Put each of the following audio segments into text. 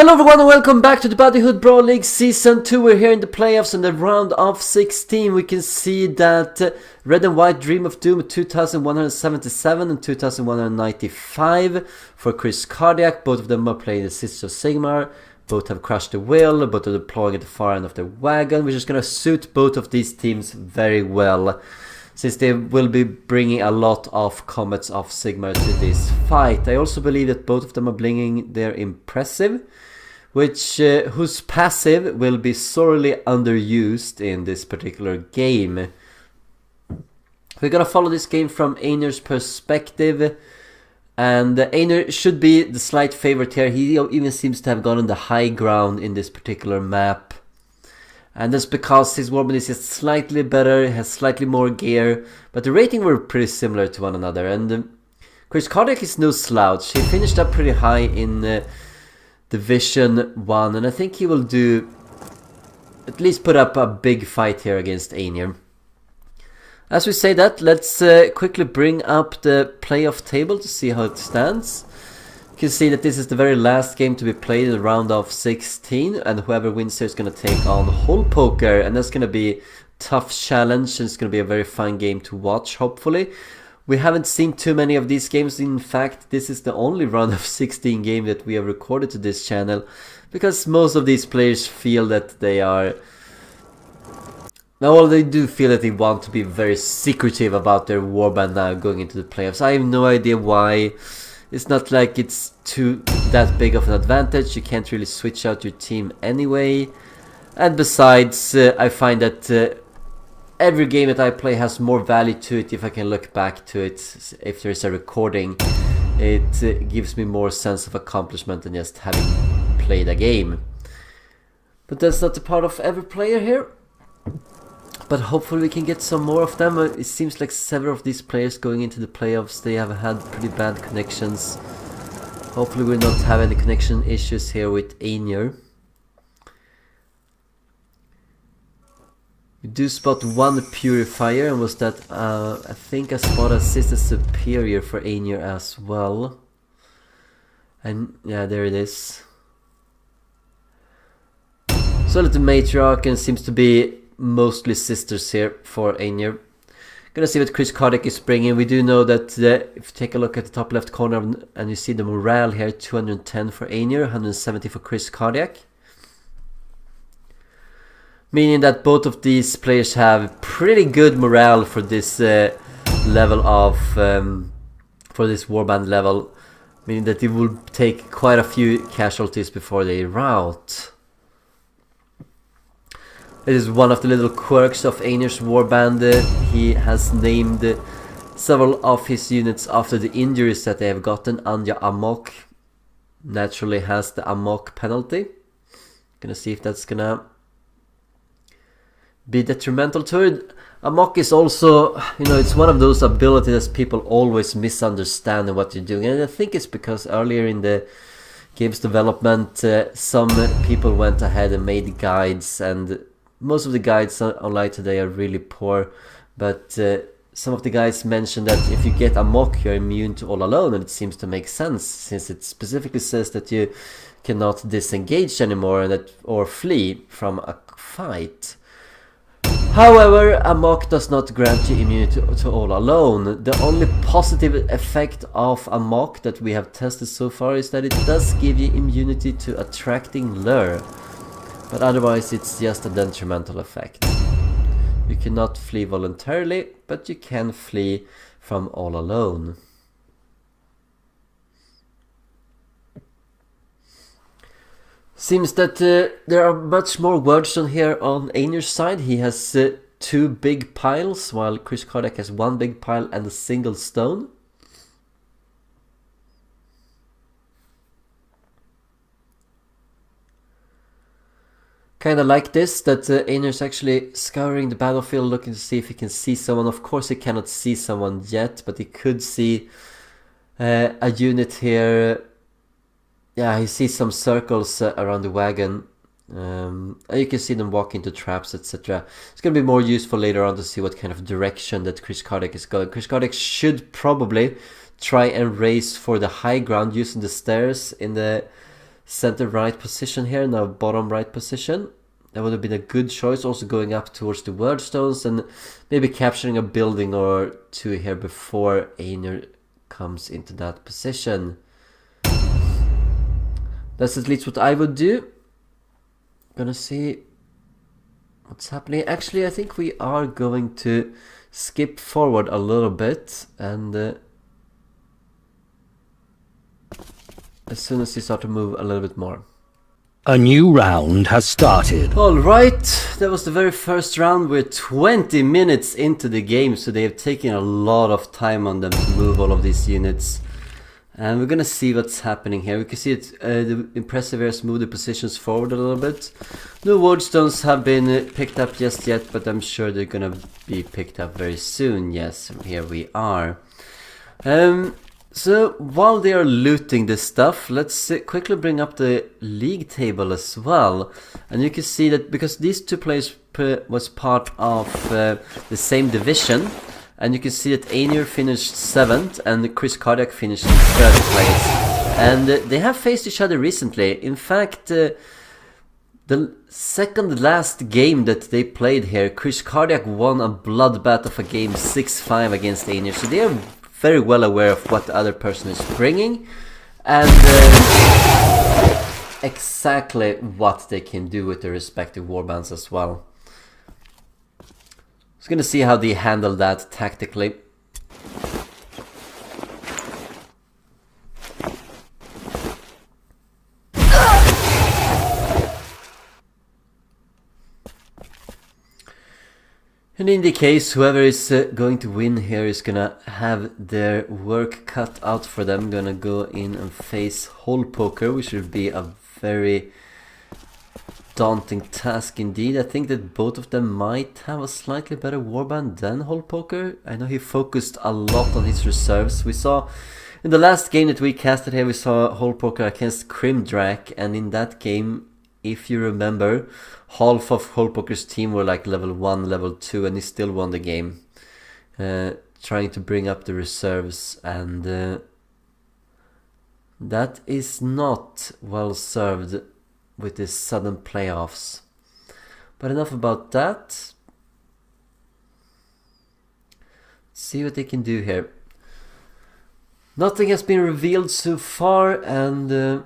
Hello everyone and welcome back to the Buddyhood Brawl League Season 2. We're here in the playoffs in the round of 16. We can see that Red and White Dream of Doom 2177 and 2195 for Kriskardiac. Both of them are playing the Sisters of Sigmar. Both have crushed the wheel, both are deploying at the far end of the wagon, which is going to suit both of these teams very well, since they will be bringing a lot of Comets of Sigmar to this fight. I also believe that both of them are bringing their Impressive, which whose passive will be sorely underused in this particular game. We're gonna follow this game from Aenur's perspective, and Aenur should be the slight favorite here. He even seems to have gotten the high ground in this particular map, and that's because his Warband is just slightly better, has slightly more gear, but the rating were pretty similar to one another. And Kriskardiac is no slouch. He finished up pretty high in Division 1, and I think he will do at least put up a big fight here against Aenur. As we say that, let's quickly bring up the playoff table to see how it stands. You can see that this is the very last game to be played in the round of 16, and whoever wins here is going to take on Hole Poker, and that's going to be a tough challenge, and it's going to be a very fun game to watch, hopefully. We haven't seen too many of these games. In fact, this is the only round of 16 game that we have recorded to this channel, because most of these players feel that they are... Well, they do feel that they want to be very secretive about their warband now going into the playoffs. I have no idea why. It's not like it's that big of an advantage. You can't really switch out your team anyway. And besides, I find that every game that I play has more value to it if I can look back to it. If there's a recording, it gives me more sense of accomplishment than just having played a game. But that's not the part of every player here. But hopefully we can get some more of them. It seems like several of these players going into the playoffs, they have had pretty bad connections. Hopefully we'll not have any connection issues here with Aenur. We do spot one Purifier, and was that, I think I spot Assistant Superior for Aenur as well. And yeah, there it is. So that the Matriarch, and seems to be mostly sisters here for Aenur. Gonna see what Kriskardiac is bringing. We do know that if you take a look at the top left corner and you see the morale here, 210 for Aenur, 170 for Kriskardiac. Meaning that both of these players have pretty good morale for this level of, for this warband level. Meaning that it will take quite a few casualties before they rout. It is one of the little quirks of Aenur's warband. He has named several of his units after the injuries that they have gotten. Anja Amok naturally has the Amok penalty. Gonna see if that's gonna be detrimental to it. Amok is also, you know, it's one of those abilities that people always misunderstand in what you're doing. And I think it's because earlier in the game's development, some people went ahead and made guides, and most of the guides online today are really poor, but some of the guys mentioned that if you get Amok, you're immune to All Alone, and it seems to make sense, since it specifically says that you cannot disengage anymore or flee from a fight. However, Amok does not grant you immunity to All Alone. The only positive effect of Amok that we have tested so far is that it does give you immunity to Attracting Lure. But otherwise it's just a detrimental effect. You cannot flee voluntarily, but you can flee from All Alone. Seems that there are much more words on here on Aenur's side. He has two big piles, while Kriskardiac has one big pile and a single stone. Kinda like this, that Aenur's actually scouring the battlefield looking to see if he can see someone. Of course he cannot see someone yet, but he could see a unit here. Yeah, he sees some circles around the wagon. And you can see them walk into traps, etc. It's going to be more useful later on to see what kind of direction that Kriskardiac is going. Kriskardiac should probably try and race for the high ground using the stairs in the center right position here, now bottom right position. That would have been a good choice, also going up towards the word stones and maybe capturing a building or two here before Aenur comes into that position. That's at least what I would do. Gonna see what's happening. Actually, I think we are going to skip forward a little bit, and as soon as you start to move a little bit more. A new round has started. Alright, that was the very first round. We're 20 minutes into the game, so they have taken a lot of time on them to move all of these units. And we're gonna see what's happening here. We can see it, the impressive airs move the positions forward a little bit. No wardstones have been picked up just yet, but I'm sure they're gonna be picked up very soon. Yes, here we are. So while they are looting this stuff, let's quickly bring up the league table as well. And you can see that because these two players was part of the same division, and you can see that Aenur finished 7th and Kriskardiac finished in 3rd place. And they have faced each other recently. In fact, the second last game that they played here, Kriskardiac won a bloodbath of a game 6-5 against Aenur. So they are very well aware of what the other person is bringing, and exactly what they can do with their respective warbands as well. Just gonna see how they handle that tactically. And in the case, whoever is going to win here is gonna have their work cut out for them. Gonna go in and face Hole Poker, which should be a very daunting task indeed. I think that both of them might have a slightly better warband than Hole Poker. I know he focused a lot on his reserves. We saw in the last game that we casted here, we saw Hole Poker against Crimdrac, and in that game, if you remember, half of Hole Poker's team were like level 1, level 2, and he still won the game. Trying to bring up the reserves, and that is not well served with this sudden playoffs. But enough about that. Let's see what they can do here. Nothing has been revealed so far, and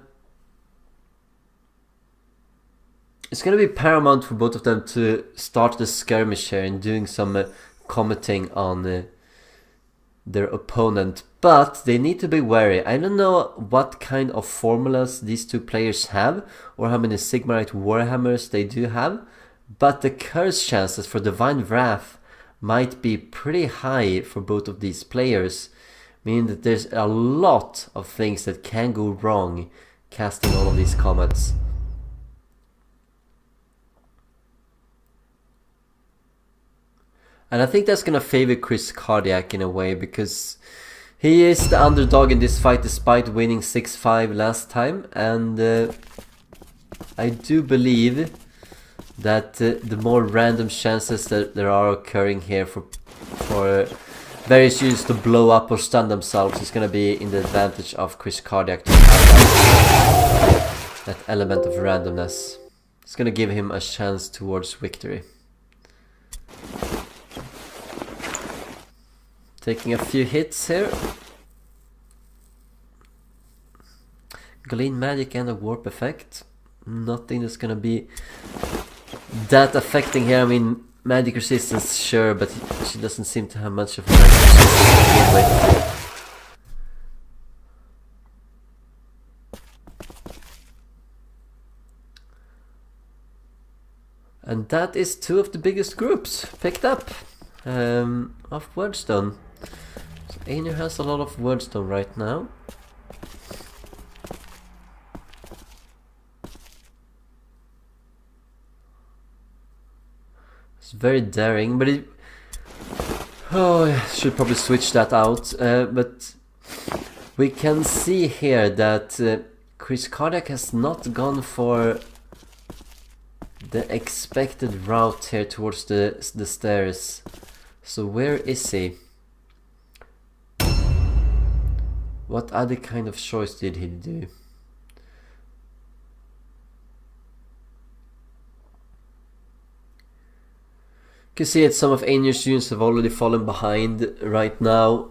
it's going to be paramount for both of them to start the skirmish here and doing some commenting on their opponent. But they need to be wary. I don't know what kind of formulas these two players have, or how many Sigmarite Warhammers they do have, but the curse chances for Divine Wrath might be pretty high for both of these players, meaning that there's a lot of things that can go wrong casting all of these comets. And I think that's gonna favor Kriskardiac in a way, because he is the underdog in this fight despite winning 6-5 last time, and I do believe that the more random chances that there are occurring here for various units to blow up or stun themselves is gonna be in the advantage of Kriskardiac to have that element of randomness. It's gonna give him a chance towards victory. Taking a few hits here. Glean magic and a warp effect. Nothing that's gonna be that affecting here. I mean, magic resistance, sure, but she doesn't seem to have much of magic resistance to begin with. And that is two of the biggest groups picked up of Wordstone. So Aenur has a lot of Wordstone right now. It's very daring, but it... Oh, I should probably switch that out. But we can see here that Kriskardiac has not gone for the expected route here towards the stairs. So where is he? What other kind of choice did he do? You can see that some of Aenur's units have already fallen behind right now,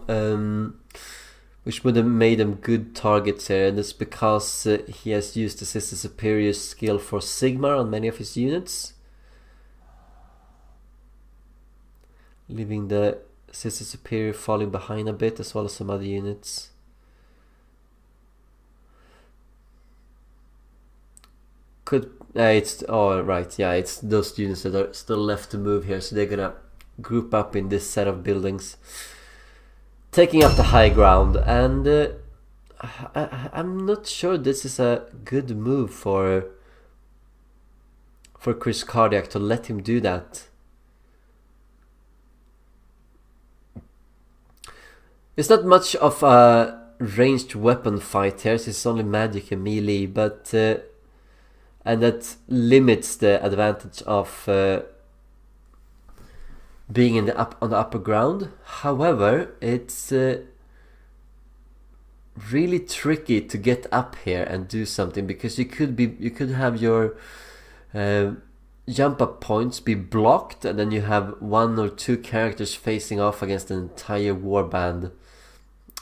which would have made them good targets here, and that's because he has used the Sister Superior's skill for Sigmar on many of his units, leaving the Sister Superior falling behind a bit, as well as some other units. It's it's those units that are still left to move here, so they're gonna group up in this set of buildings, taking up the high ground. And I'm not sure this is a good move for Kriskardiac to let him do that. It's not much of a ranged weapon fight here, so it's only magic and melee, but and that limits the advantage of being on the upper ground. However, it's really tricky to get up here and do something, because you could have your jump up points be blocked, and then you have 1 or 2 characters facing off against an entire warband,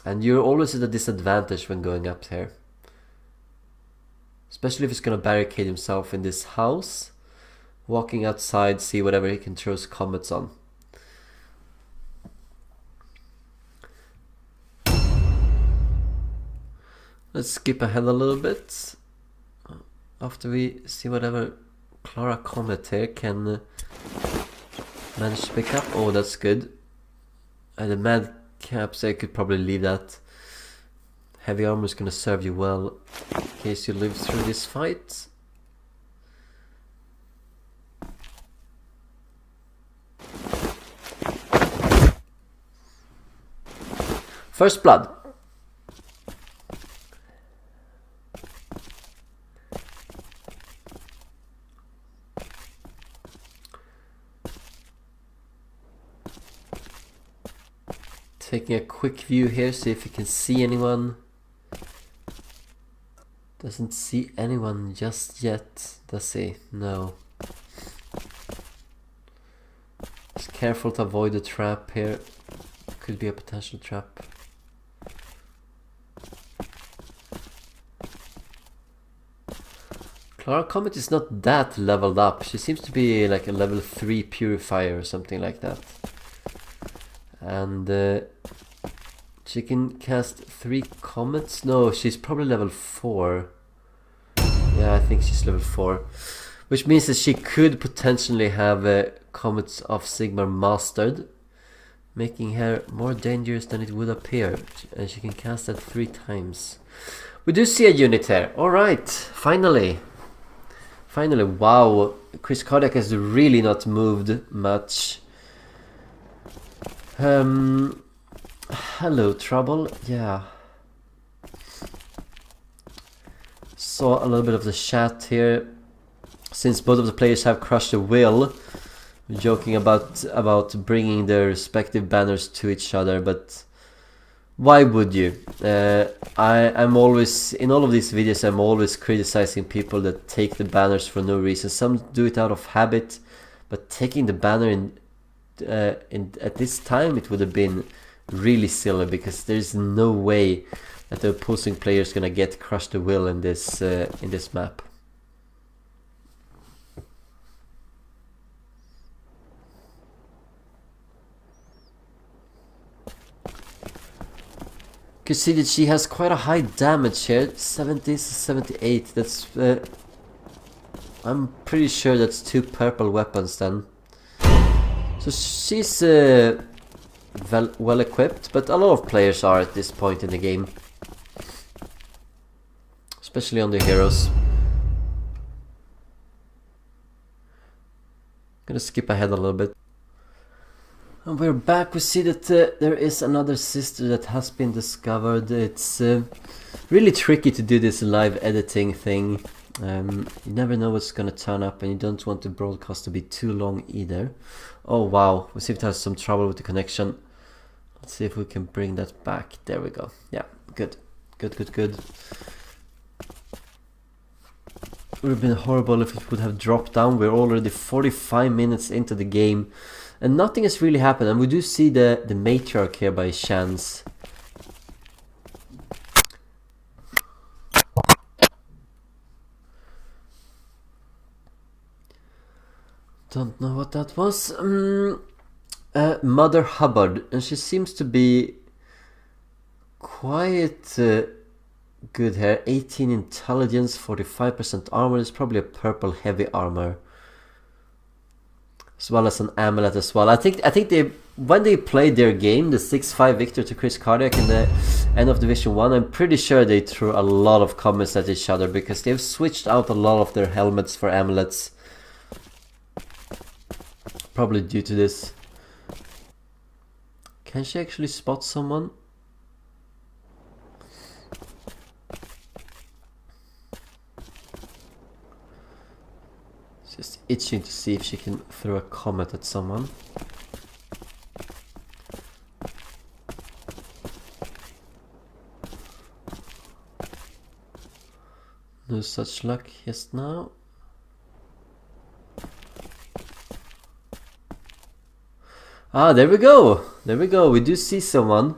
and you're always at a disadvantage when going up here. Especially if he's gonna barricade himself in this house, walking outside, see whatever he can throw his comets on. Let's skip ahead a little bit after we see whatever Clara Comet here can manage to pick up. Oh, that's good. And the mad caps, I could probably leave that. Heavy armor is going to serve you well in case you live through this fight. First blood. Taking a quick view here, see if you can see anyone. Doesn't see anyone just yet, does he? No. Just careful to avoid the trap here. Could be a potential trap. Clara Comet is not that leveled up. She seems to be like a level 3 purifier or something like that. And she can cast 3 comets. No, she's probably level 4. Yeah, I think she's level 4. Which means that she could potentially have Comets of Sigmar mastered, making her more dangerous than it would appear. And she can cast that 3 times. We do see a unit here. Alright, finally. Finally, wow. Kriskardiac has really not moved much. Hello, Trouble. Yeah. Saw a little bit of the chat here. Since both of the players have crushed the will, joking about bringing their respective banners to each other, but why would you? I'm always, in all of these videos, I'm always criticizing people that take the banners for no reason. Some do it out of habit, but taking the banner at this time, it would have been really silly, because there's no way that the opposing player is gonna get Crush the Will in this map. You can see that she has quite a high damage here, 70 to 78. That's I'm pretty sure that's 2 purple weapons then. So she's well equipped, but a lot of players are at this point in the game, especially on the heroes. Gonna skip ahead a little bit. And we're back. We see that there is another sister that has been discovered. It's really tricky to do this live editing thing. You never know what's gonna turn up, and you don't want the broadcast to be too long either. Oh wow, we seem to have some trouble with the connection. Let's see if we can bring that back. There we go. Yeah, good. Good. It would have been horrible if it would have dropped down. We're already 45 minutes into the game, And nothing has really happened, and we do see the matriarch here by chance. Don't know what that was. Mother Hubbard, and she seems to be quite good here. 18 intelligence, 45% armor. It's probably a purple heavy armor, as well as an amulet as well. I think they, when they played their game, the 6-5 victory to Kriskardiac in the end of Division 1, I'm pretty sure they threw a lot of comments at each other because they've switched out a lot of their helmets for amulets. Probably due to this. Can she actually spot someone? Just itching to see if she can throw a comment at someone. No such luck just now. Ah, there we go. There we go. We do see someone.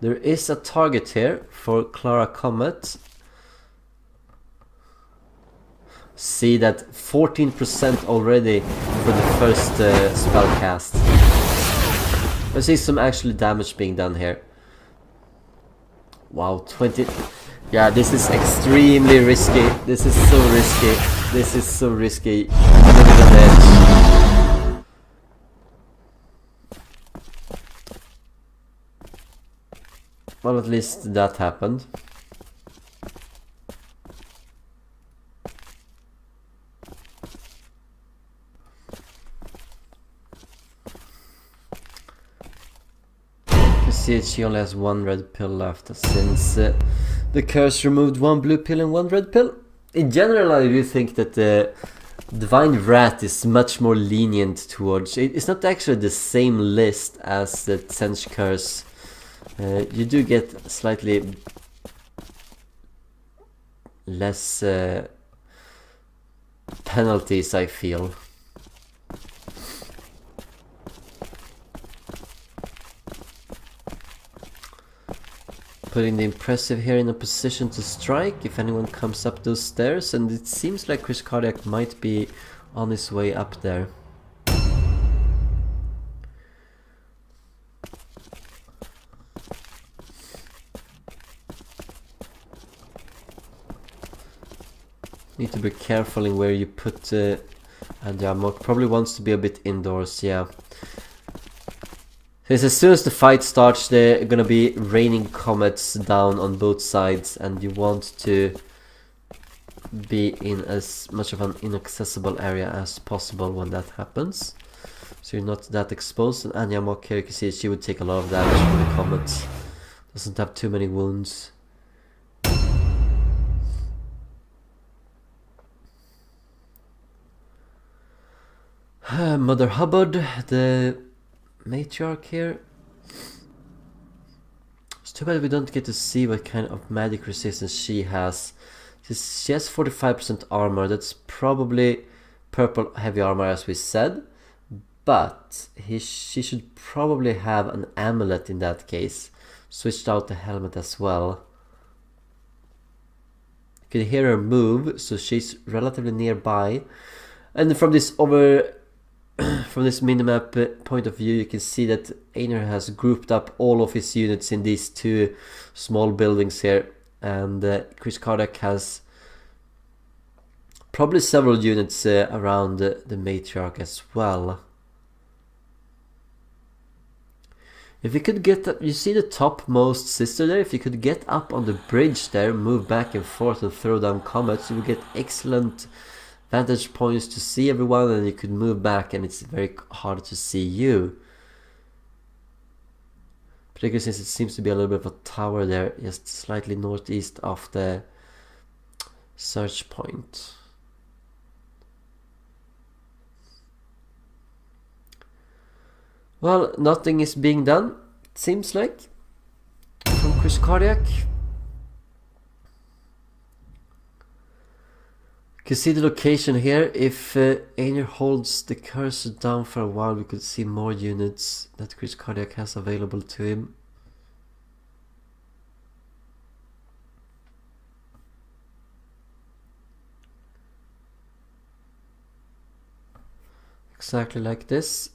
There is a target here for Clara Comet. See that 14% already for the first spell cast. I see some actual damage being done here. Wow, 20. Yeah, this is extremely risky. This is so risky. This is so risky. Look at the edge. Well, at least that happened. You see, she only has one red pill left since the curse removed one blue pill and one red pill. In general, I do think that the Divine Wrath is much more lenient towards... It's not actually the same list as the Tsench Curse. You do get slightly less penalties, I feel. Putting the Impressive here in a position to strike if anyone comes up those stairs, and it seems like Kriskardiac might be on his way up there. Need to be careful in where you put Andiamok. Probably wants to be a bit indoors, yeah. Because as soon as the fight starts, they're gonna be raining comets down on both sides, and you want to be in as much of an inaccessible area as possible when that happens, so you're not that exposed. And Anya Mock here, you can see she would take a lot of damage from the comets. Doesn't have too many wounds. Mother Hubbard, the matriarch here. It's too bad we don't get to see what kind of magic resistance she has. She has 45% armor. That's probably purple heavy armor, as we said, but she should probably have an amulet in that case. Switched out the helmet as well. You can hear her move, so she's relatively nearby. And from this from this minimap point of view, you can see that Aenur has grouped up all of his units in these two small buildings here, and Kriskardiac has probably several units around the matriarch as well. If you could get up, you see the topmost sister there, if you could get up on the bridge there, move back and forth and throw down comets, you would get excellent vantage points to see everyone, and you could move back and it's very hard to see you. Particularly since it seems to be a little bit of a tower there, just slightly northeast of the search point. Well, nothing is being done, it seems like, from Kriskardiac. You can see the location here. If Aenur holds the cursor down for a while, we could see more units that Kriskardiac has available to him. Exactly like this.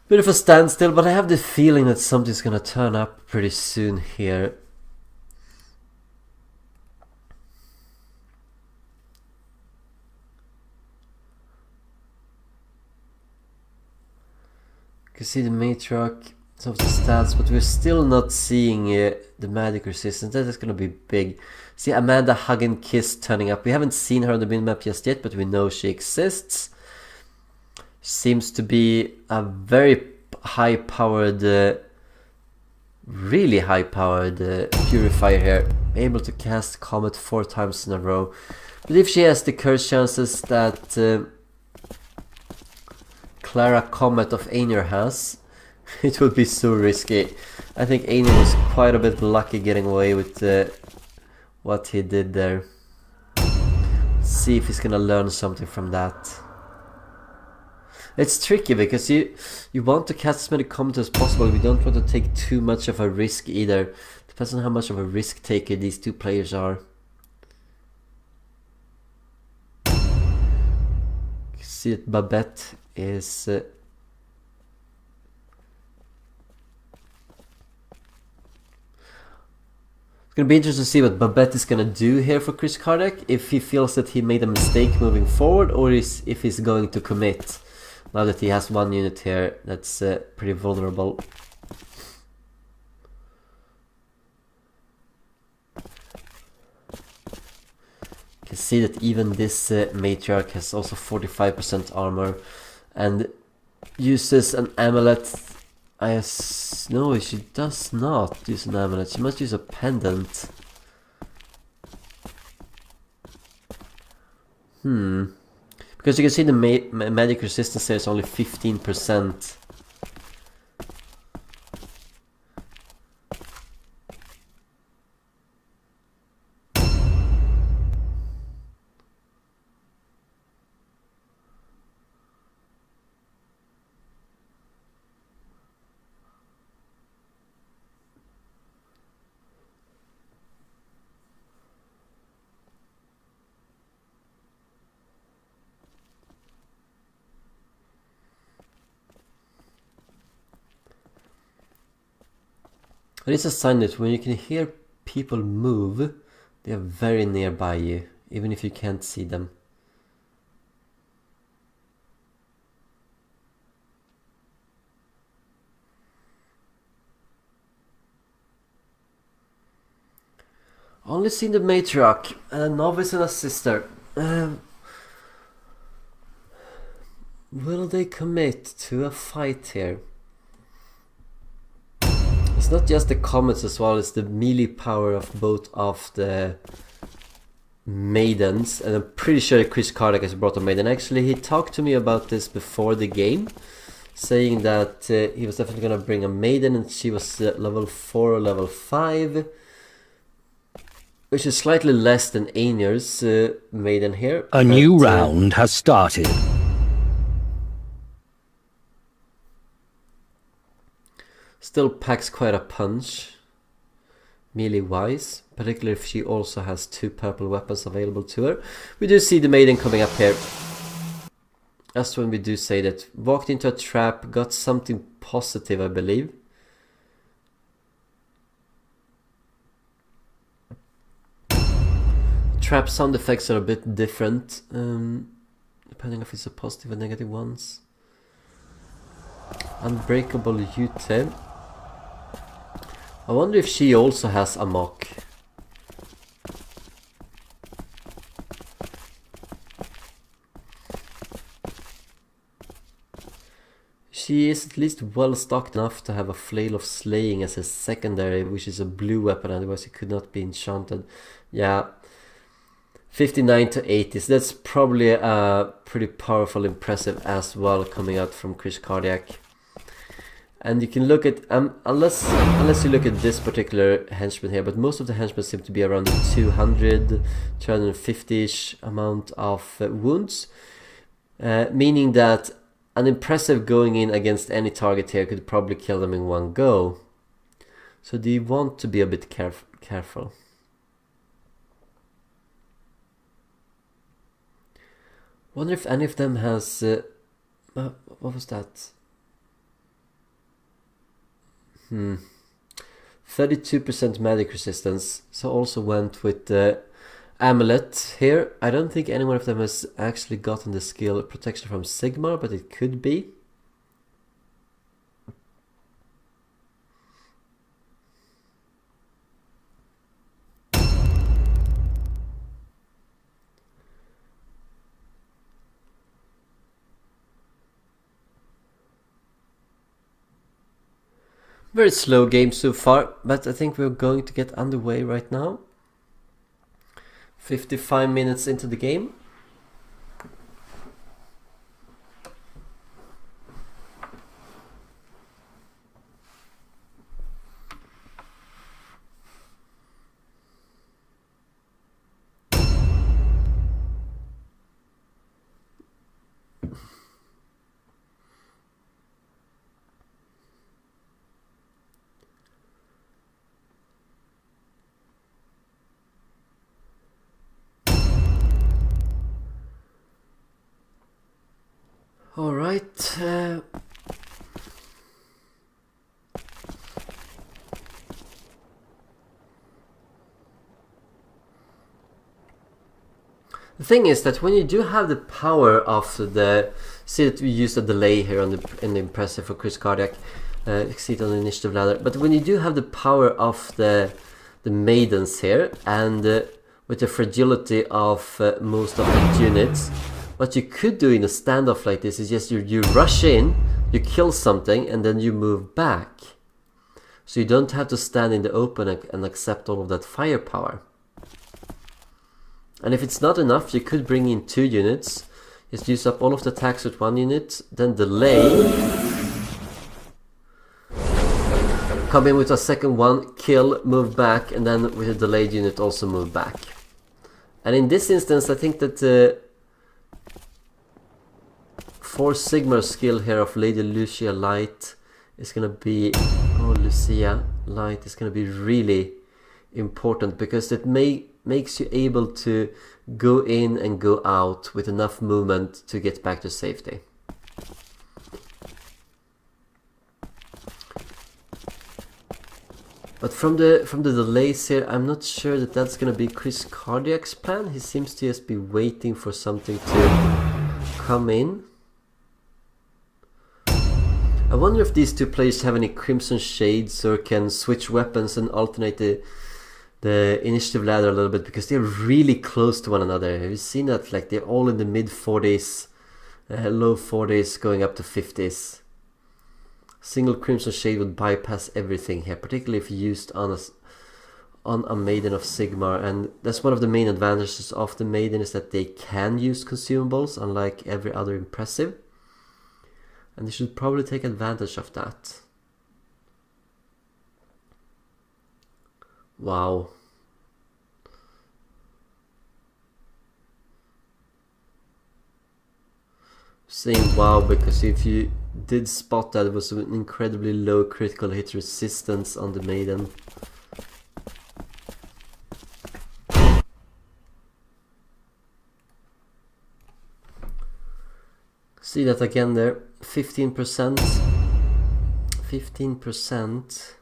Bit of a standstill, but I have the feeling that something's gonna turn up pretty soon here. You can see the matriarch, some of the stats, but we're still not seeing the magic resistance. That is gonna be big. See Amanda Hug and Kiss turning up. We haven't seen her on the minmap just yet, but we know she exists. Seems to be a very high-powered, really high-powered purifier here. Able to cast Comet 4 times in a row. But if she has the curse chances that Clara Comet of Aenur has, it would be so risky. I think Aenur was quite a bit lucky getting away with what he did there. Let's see if he's gonna learn something from that. It's tricky because you want to cast as many comets as possible. We don't want to take too much of a risk either. Depends on how much of a risk taker these two players are. You can see that Babette is it's gonna be interesting to see what Babette is gonna do here for Kriskardiac. If he feels that he made a mistake moving forward, or if he's going to commit. Now that he has one unit here that's pretty vulnerable. You can see that even this matriarch has also 45% armor and uses an amulet. No, she does not use an amulet. She must use a pendant. Because you can see the magic resistance here is only 15%. It is a sign that when you can hear people move, they are very nearby you, even if you can't see them. Only seen the matriarch and a novice and a sister. Will they commit to a fight here? It's not just the comets as well, it's the melee power of both of the maidens, and I'm pretty sure Kriskardiac has brought a maiden. Actually, he talked to me about this before the game, saying that he was definitely gonna bring a maiden, and she was level 4 or level 5, which is slightly less than Aenur's maiden here. A new round has started. Still packs quite a punch, melee wise, particularly if she also has 2 purple weapons available to her. We do see the maiden coming up here. That's when we do say that. Walked into a trap, got something positive, I believe. Trap sound effects are a bit different, depending if it's a positive or negative ones. Unbreakable Ute. I wonder if she also has Amok. Is she is at least well stocked enough to have a Flail of Slaying as a secondary, which is a blue weapon, otherwise it could not be enchanted. Yeah, 59 to 80, so that's probably pretty powerful, impressive as well, coming out from Kriskardiac. And you can look at, unless you look at this particular henchman here, but most of the henchmen seem to be around the 250-ish amount of wounds, meaning that an impressive going in against any target here could probably kill them in one go. So do you want to be a bit careful? Wonder if any of them has... what was that? 32% magic resistance, so also went with the amulet here. I don't think any one of them has actually gotten the skill protection from Sigmar, but it could be. Very slow game so far, but I think we're going to get underway right now. 55 minutes into the game. All right. The thing is that when you do have the power of the... See that we used a delay here on in the impressive for Kriskardiac, exceed on the initiative ladder. But when you do have the power of the maidens here, and with the fragility of most of the units, what you could do in a standoff like this is just you rush in, you kill something, and then you move back. So you don't have to stand in the open and accept all of that firepower. And if it's not enough, you could bring in 2 units, just use up all of the attacks with 1 unit, then delay, come in with a second one, kill, move back, and then with a delayed unit also move back. And in this instance, I think that for Sigmar's skill here of Lady Lucia Light is gonna be, Lucia Light is gonna be really important, because it makes you able to go in and go out with enough movement to get back to safety. But from the delays here, I'm not sure that that's gonna be Kriskardiac's plan. He seems to just be waiting for something to come in. I wonder if these two players have any Crimson Shades or can switch weapons and alternate the initiative ladder a little bit, because they're really close to one another. Have you seen that? Like, they're all in the mid 40s, low 40s, going up to 50s. Single Crimson Shade would bypass everything here, particularly if used on a Maiden of Sigmar. And that's one of the main advantages of the Maiden, is that they can use consumables, unlike every other impressive. And they should probably take advantage of that. Wow. Saying wow because if you did spot that, it was an incredibly low critical hit resistance on the Maiden. See that again there, 15%. 15%.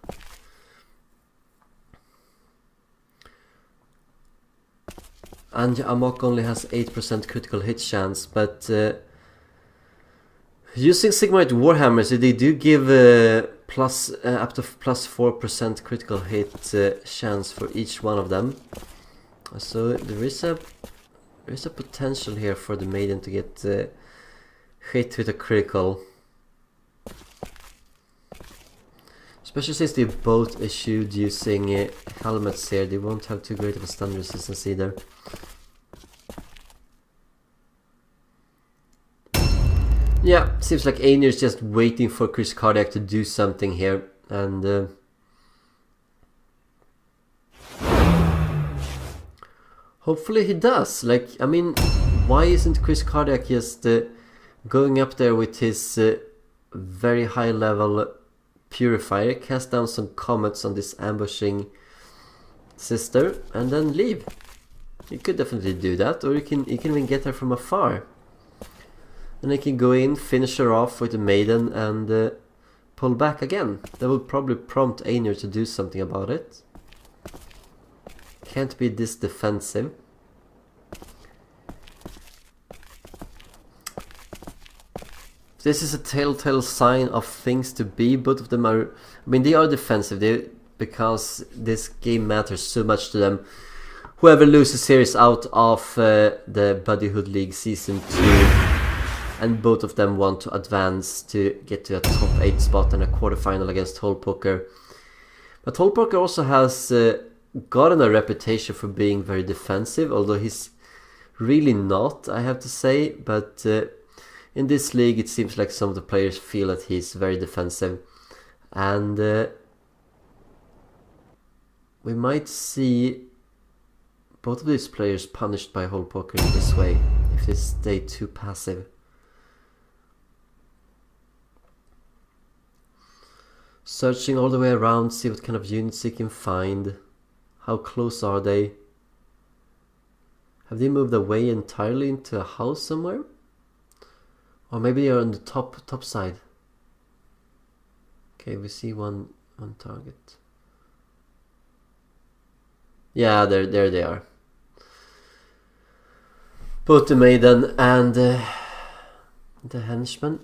And Amok only has 8% critical hit chance, but using Sigmarite Warhammers, they do give up to plus 4% critical hit chance for each one of them. So there is a potential here for the Maiden to get hit with a critical. Especially since they both issued using helmets here, they won't have too great of a stun resistance either. Yeah, seems like Aenur is just waiting for Kriskardiac to do something here, and hopefully he does. Like, I mean, why isn't Kriskardiac just going up there with his very high level Purifier, cast down some comets on this ambushing sister, and then leave? You could definitely do that, or you can even get her from afar. And I can go in, finish her off with the maiden, and pull back again. That will probably prompt Aenur to do something about it. Can't be this defensive. This is a telltale sign of things to be. Both of them are, I mean, they are defensive because this game matters so much to them. Whoever loses here is out of the Buddyhood League Season 2. And both of them want to advance to get to a top 8 spot in a quarterfinal against Holpoker. But Holpoker also has gotten a reputation for being very defensive, although he's really not, I have to say. But in this league it seems like some of the players feel that he's very defensive. And we might see both of these players punished by Holpoker in this way, if they stay too passive. Searching all the way around, see what kind of units he can find. How close are they? Have they moved away entirely into a house somewhere? Or maybe they are on the top side. Okay, we see one target. Yeah, there they are. Both the maiden and the henchman.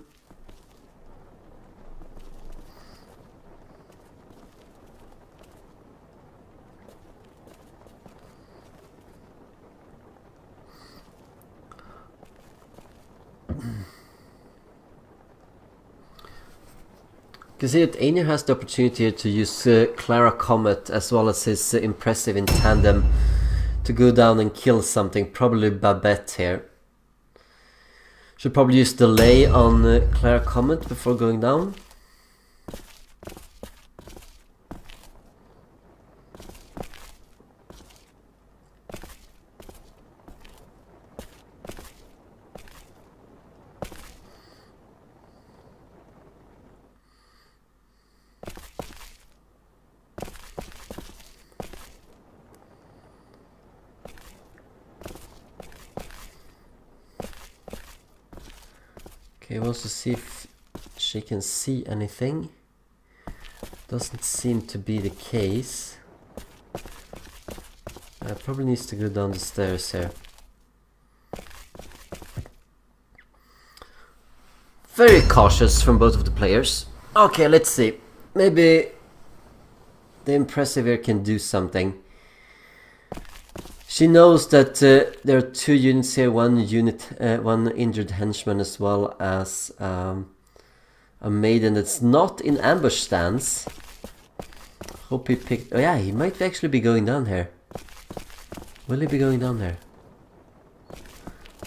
You can see that Aenur has the opportunity to use Clara Comet as well as his impressive in tandem to go down and kill something, probably Babette here. Should probably use delay on Clara Comet before going down. Okay, wants to see if she can see anything. Doesn't seem to be the case. Probably needs to go down the stairs here. Very cautious from both of the players. Okay, let's see. Maybe the impressive here can do something. She knows that there are 2 units here, one injured henchman as well as a maiden that's not in ambush stance. Hope he picked... Oh yeah, he might actually be going down here. Will he be going down there?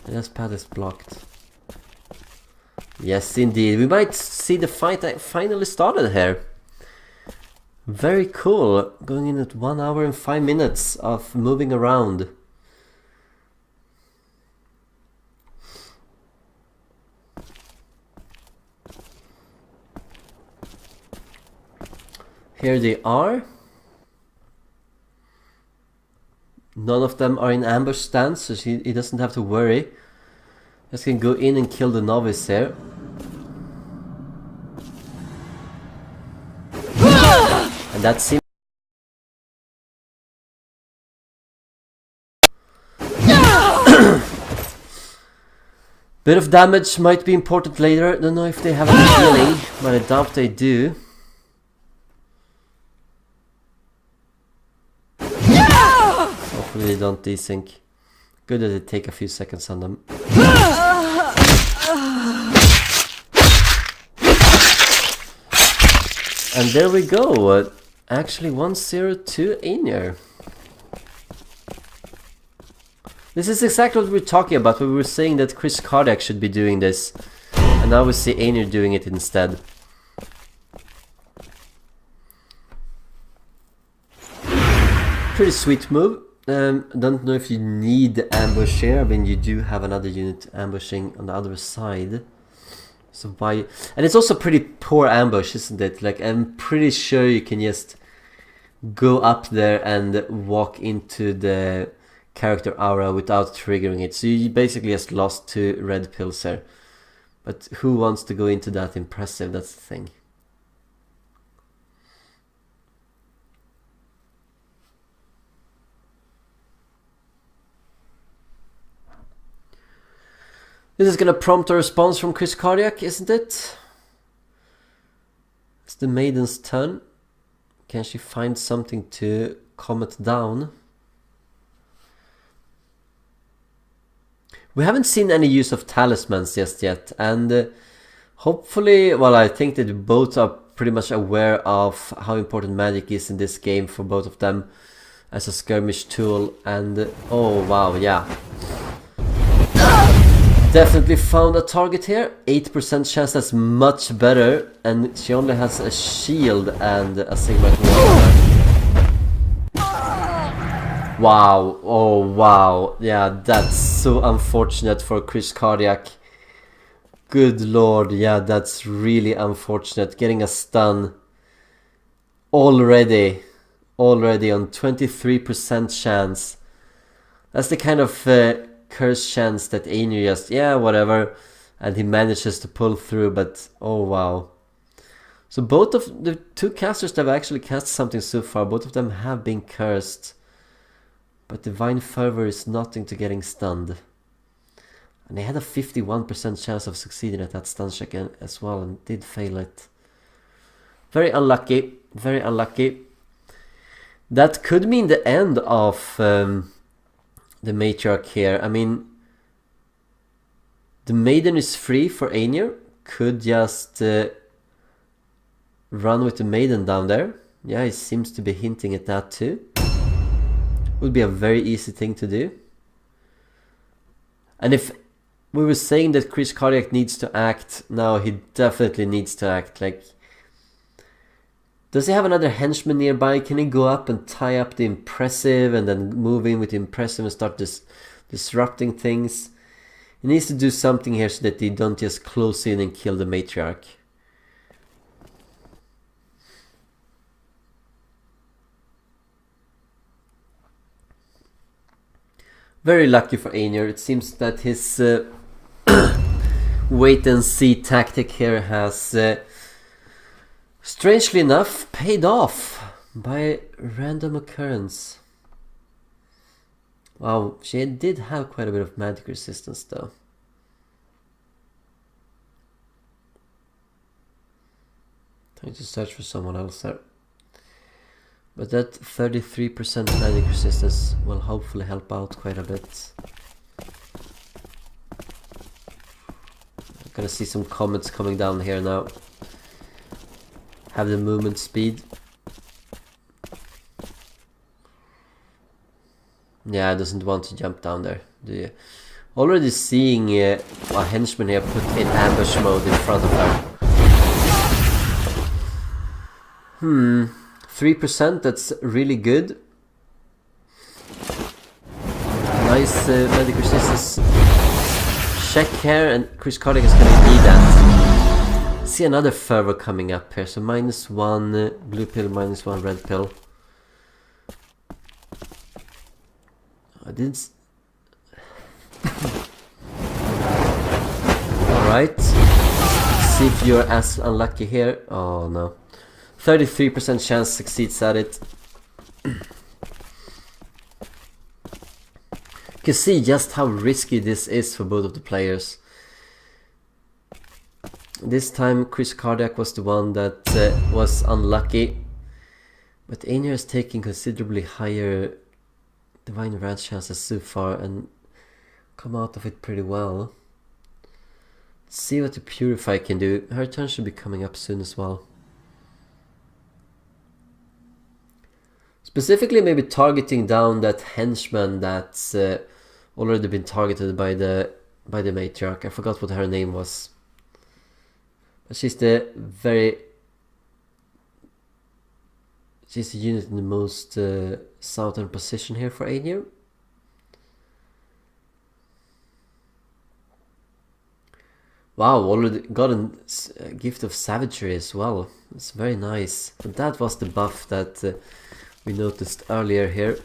This path is blocked. Yes, indeed. We might see the fight that finally started here. Very cool. Going in at 1 hour and 5 minutes of moving around. Here they are. None of them are in ambush stance, so he doesn't have to worry. Just can go in and kill the novice here. And that seems... Bit of damage might be important later. Don't know if they have a healing, but I doubt they do. Hopefully they don't desync. Good that they take a few seconds on them. And there we go. Actually 1-0 to Aenur. This is exactly what we were talking about. We were saying that Kriskardiac should be doing this. And now we see Aenur doing it instead. Pretty sweet move. Don't know if you need ambush here. I mean, you do have another unit ambushing on the other side. So why? And it's also pretty poor ambush, isn't it? Like, I'm pretty sure you can just go up there and walk into the character aura without triggering it. So you basically just lost 2 red pills here. But who wants to go into that impressive? That's the thing. This is gonna prompt a response from Kriskardiac, isn't it? It's the maiden's turn. Can she find something to calm it down? We haven't seen any use of talismans just yet, and hopefully, well, I think that both are pretty much aware of how important magic is in this game for both of them as a skirmish tool. And oh wow, yeah. Definitely found a target here. 8% chance, that's much better. And she only has a shield and a Sigma. Wow, oh wow. Yeah, that's so unfortunate for Kriskardiac. Good lord, yeah, that's really unfortunate. Getting a stun already on 23% chance. That's the kind of curse chance that Aenur just, yeah, whatever, and he manages to pull through, but oh wow. So both of the 2 casters that have actually cast something so far, both of them have been cursed. But Divine Fervor is nothing to getting stunned. And they had a 51% chance of succeeding at that stun check as well, and did fail it. Very unlucky, very unlucky. That could mean the end of the matriarch here. I mean, the maiden is free for Aenur. Could just run with the maiden down there. Yeah, he seems to be hinting at that too. Would be a very easy thing to do. And if we were saying that Kriskardiac needs to act, now he definitely needs to act. Like, does he have another henchman nearby? Can he go up and tie up the impressive and then move in with the impressive and start disrupting things? He needs to do something here so that they don't just close in and kill the matriarch. Very lucky for Aenur. It seems that his wait and see tactic here has strangely enough paid off by random occurrence. Wow, she did have quite a bit of magic resistance though. Trying to search for someone else there. But that 33% magic resistance will hopefully help out quite a bit. I'm gonna see some comments coming down here now. Have the movement speed. Yeah, doesn't want to jump down there, do you? Already seeing a henchman here put in ambush mode in front of her. 3%, that's really good. Nice magic resistance check here, and Kriskardiac is gonna need that. See another fervor coming up here, so -1 blue pill, -1 red pill. I didn't. Alright. See if you're as unlucky here. Oh no. 33% chance succeeds at it. You can see just how risky this is for both of the players. This time Kriskardiac was the one that was unlucky. But Aenur is taking considerably higher Divine Rad chances so far and come out of it pretty well. Let's see what the Purify can do. Her turn should be coming up soon as well. Specifically maybe targeting down that henchman that's already been targeted by the matriarch. I forgot what her name was. But she's the unit in the most southern position here for Aenur. Wow, already got a gift of savagery as well. It's very nice. But that was the buff that we noticed earlier here.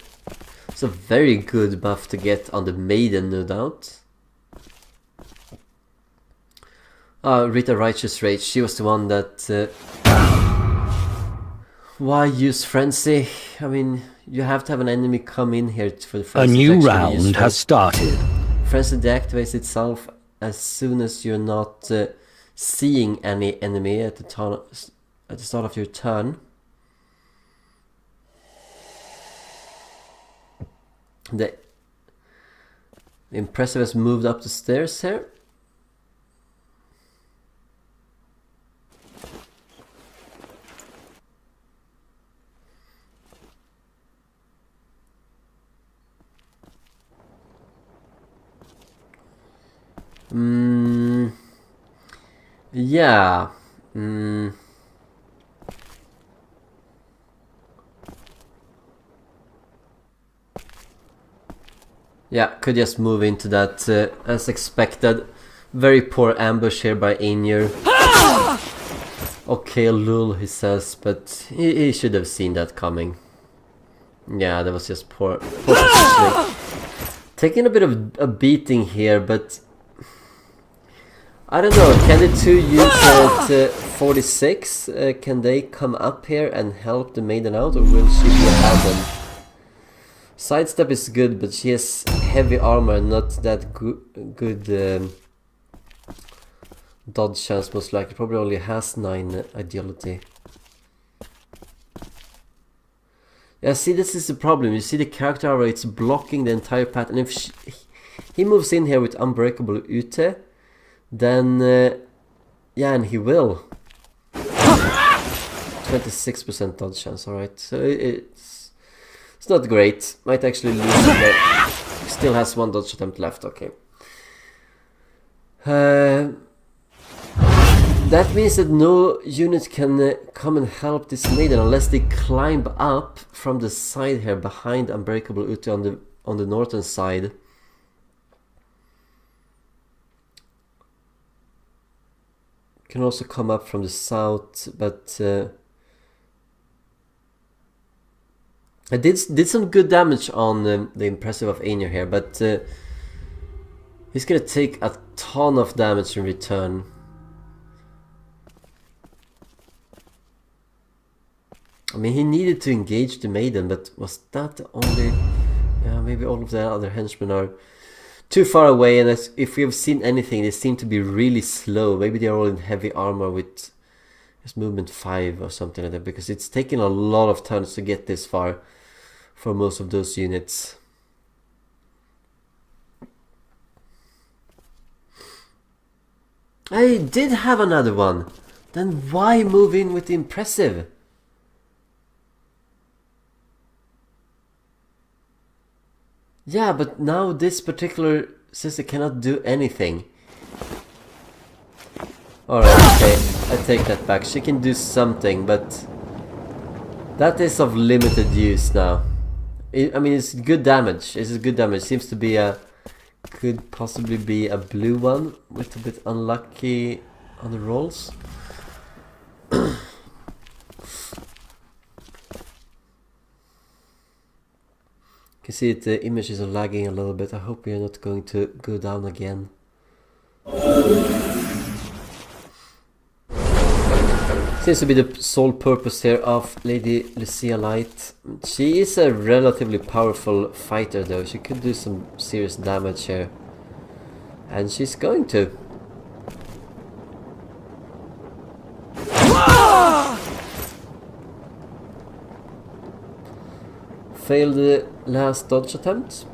It's a very good buff to get on the maiden, no doubt. Rita Righteous Rage, she was the one that... why use Frenzy? I mean, you have to have an enemy come in here for the Frenzy. A new round has started. Frenzy deactivates itself as soon as you're not seeing any enemy at the start of your turn. The Impressive has moved up the stairs here. Yeah. Yeah, could just move into that as expected. Very poor ambush here by Aenur. Okay, lul, he says, but he should have seen that coming. Yeah, that was just poor positioning. Taking a bit of a beating here, but I don't know, can the two units at 46, can they come up here and help the maiden out, or will she be abandoned? Sidestep is good, but she has heavy armor and not that good dodge chance, most likely. Probably only has 9 agility. Yeah, see, this is the problem. You see the character armor, it's blocking the entire path, and if he moves in here with Unbreakable Ute, then yeah, and he will. 26% dodge chance, alright. So it's not great. Might actually lose it, but still has 1 dodge attempt left, okay. That means that no unit can come and help this maiden unless they climb up from the side here behind Unbreakable Ute on the northern side. Can also come up from the south, but I did some good damage on the Impressive of Aenur here, but he's gonna take a ton of damage in return. I mean, he needed to engage the maiden, but was that the only... Yeah, maybe all of the other henchmen are too far away, and if we have seen anything, they seem to be really slow. Maybe they're all in heavy armor with just movement 5 or something like that, because it's taken a lot of turns to get this far for most of those units. I did have another one. Then why move in with the Impressive? Yeah, but now this particular sister cannot do anything. Alright, okay, I take that back. She can do something, but that is of limited use now. I mean, it's good damage. It's good damage. Seems to be a... Could possibly be a blue one, with a bit unlucky on the rolls. You can see it, the images are lagging a little bit. I hope we are not going to go down again. Seems to be the sole purpose here of Lady Lucia Light. She is a relatively powerful fighter though. She could do some serious damage here. And she's going to. Failed the last dodge attempt.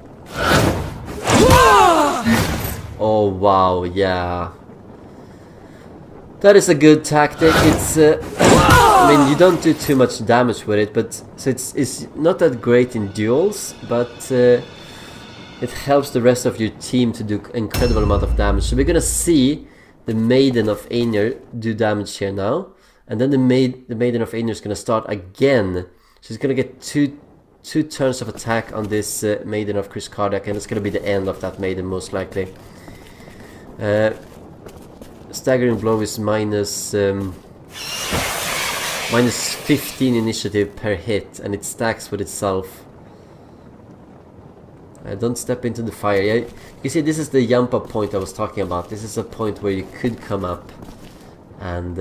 Oh wow, yeah. That is a good tactic. It's I mean, you don't do too much damage with it, but so it's not that great in duels, but it helps the rest of your team to do incredible amount of damage. So we're gonna see the Maiden of Aenur do damage here now, and then the Maiden of Aenur is gonna start again. She's gonna get two turns of attack on this Maiden of Kriskardiac, and it's gonna be the end of that Maiden most likely. Staggering blow is minus 15 initiative per hit, and it stacks with itself. Don't step into the fire. Yeah, you see, this is the jump up point I was talking about. This is a point where you could come up and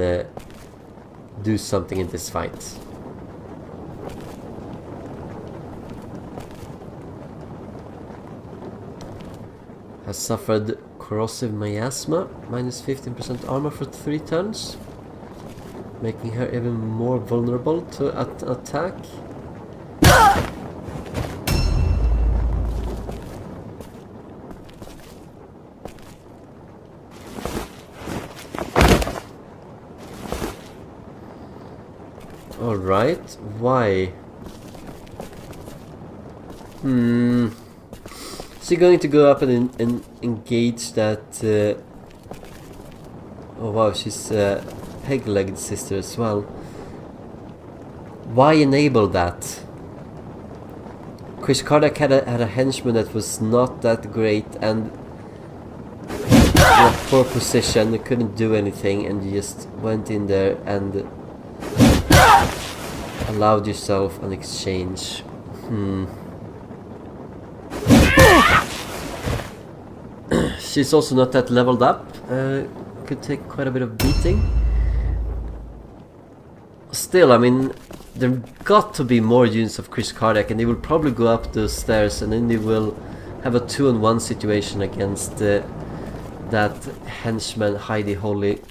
do something in this fight. Has suffered corrosive miasma, minus 15% armor for 3 turns, making her even more vulnerable to attack. Alright, why? Is she going to go up and engage that... oh wow, she's a peg-legged sister as well. Why enable that? Kriskardiac had a henchman that was not that great and in a poor position, couldn't do anything, and you just went in there and allowed yourself an exchange. She's also not that leveled up. Could take quite a bit of beating. Still, I mean, there got to be more units of Kriskardiac, and they will probably go up those stairs, and then they will have a 2-on-1 situation against that henchman Heidi Holy.